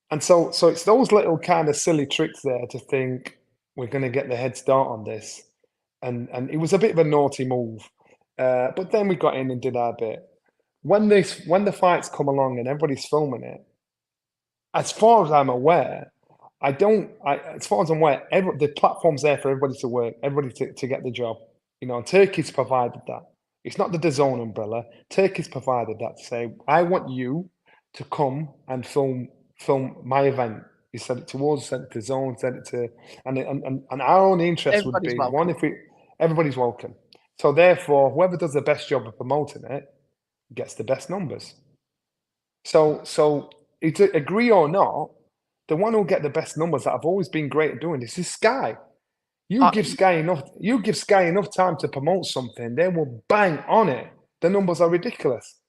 And so it's those little kind of silly tricks there to think we're going to get the head start on this, and it was a bit of a naughty move, but then we got in and did our bit. When the fights come along and everybody's filming it, as far as I'm aware, as far as I'm aware, the platform's there for everybody to work, everybody to get the job. You know, and Turkey's provided that. It's not the DAZN umbrella. Turkey's provided that to say, I want you to come and film my event. He said it to us, said it to Zone, said it to, and our only interest would Everybody's be one, welcome. if we, everybody's welcome. So therefore, whoever does the best job of promoting it gets the best numbers. So agree or not, the one who'll get the best numbers that have always been great at doing this is Sky. Uh, You give Sky enough time to promote something, they will bang on it. The numbers are ridiculous,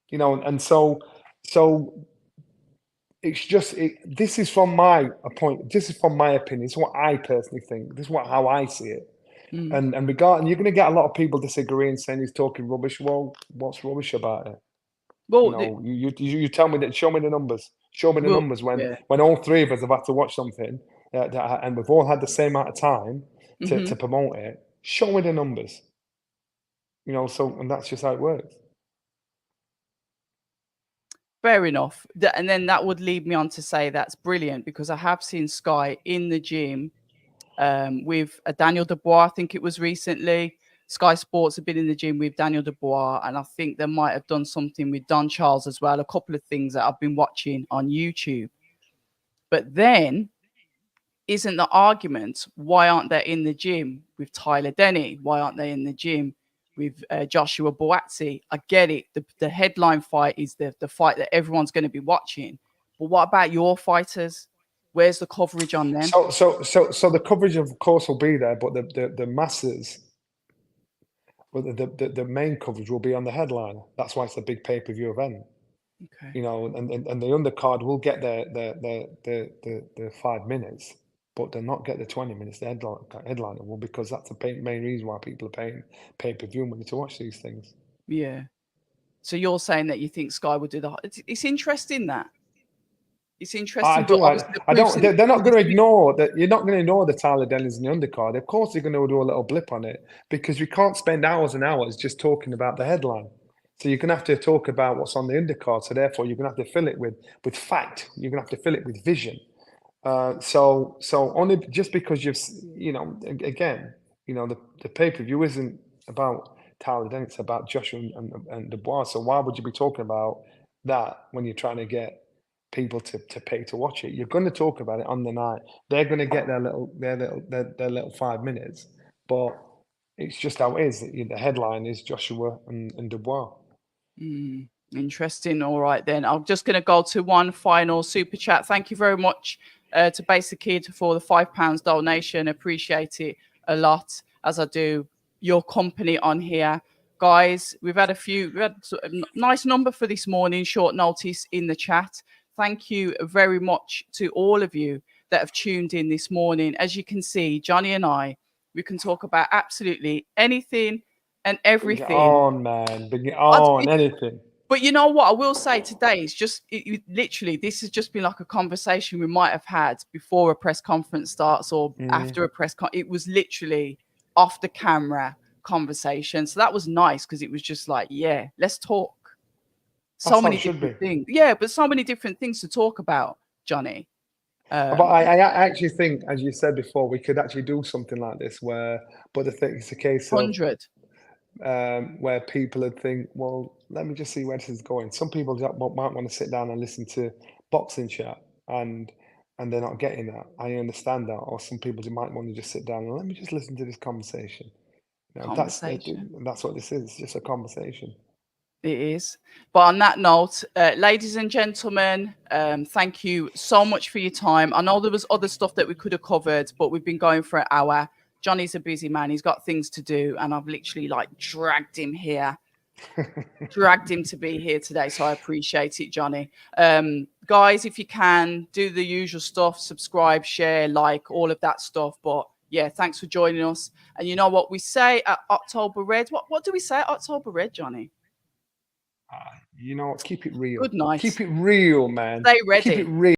you know, and so it's just this is from my point. This is from my opinion. It's what I personally think. This is how I see it. mm. And regarding, you're going to get a lot of people disagreeing, saying he's talking rubbish. Well, what's rubbish about it? You Well, know, you tell me that. Show me the numbers. Show me the well, numbers yeah. when all three of us have had to watch something, and we've all had the same amount of time to Hmm. promote it, show me the numbers. So and that's just how it works. Fair enough. And then that would lead me on to say that's brilliant because I have seen Sky in the gym with Daniel Dubois. I think it was recently. Sky Sports have been in the gym with Daniel Dubois, and I think they might have done something with Don Charles as well. A couple of things that I've been watching on YouTube. But then, isn't the argument why aren't they in the gym with Tyler Denny? Why aren't they in the gym with Joshua Boatsi? I get it. The headline fight is the fight that everyone's going to be watching. But what about your fighters? Where's the coverage on them? So the coverage, of course, will be there, but the masses, well, the main coverage will be on the headliner. That's why it's a big pay-per-view event. Okay. And the undercard will get the 5 minutes, but they'll not get the 20 minutes. The headliner will, because that's the main reason why people are paying pay-per-view money to watch these things. Yeah. So you're saying that you think Sky would do the. It's interesting that. It's I interesting, but do. obviously the I proof's don't. in the They're not going to pudding. ignore that. You're not going to ignore the Tyler Dennis and the undercard. Of course, they're going to do a little blip on it, because we can't spend hours and hours just talking about the headline. So you're going to have to talk about what's on the undercard. So therefore, you're going to have to fill it with fact. You're going to have to fill it with vision. So only just because again, the pay-per-view isn't about Tyler Dennis, it's about Joshua and Dubois. So why would you be talking about that when you're trying to get people to pay to watch it? You're going to talk about it on the night. They're going to get their little 5 minutes, but it's just how it is. The headline is Joshua and Dubois. Interesting. All right, then. I'm just going to go to one final super chat. Thank you very much to Basic Kid for the £5 donation. Appreciate it a lot, as I do your company on here. Guys, we had a nice number for this morning, short notice in the chat. Thank you very much to all of you that have tuned in this morning. As you can see, Johnny and I, we can talk about absolutely anything and Bring it everything. on, man. Bring it on. Anything. But you know what I will say today is just literally, this has just been like a conversation we might have had before a press conference starts or after a it was literally off the camera conversation. So that was nice because it was just like, yeah, let's talk. So That's how many it should different be. things. Yeah, but so many different things to talk about, Johnny. But I actually think, as you said before, we could actually do something like this but the thing, it's a case of 100. where people would think, well, let me just see where this is going. Some people might want to sit down and listen to boxing chat, and they're not getting that. I understand that. Or some people might want to just sit down and let me just listen to this conversation. Conversation. That's what this is. It's just a conversation. It is. But on that note, ladies and gentlemen, thank you so much for your time. I know there was other stuff that we could have covered, but we've been going for an hour. Johnny's a busy man. He's got things to do. And I've literally dragged him here, dragged him to be here today. So I appreciate it, Johnny. Guys, if you can, do the usual stuff, subscribe, share, like, all of that stuff. But yeah, thanks for joining us. And you know what we say at October Red? What do we say at October Red, Johnny? Keep it real. Good night. Keep it real, man. Stay Keep ready. it real.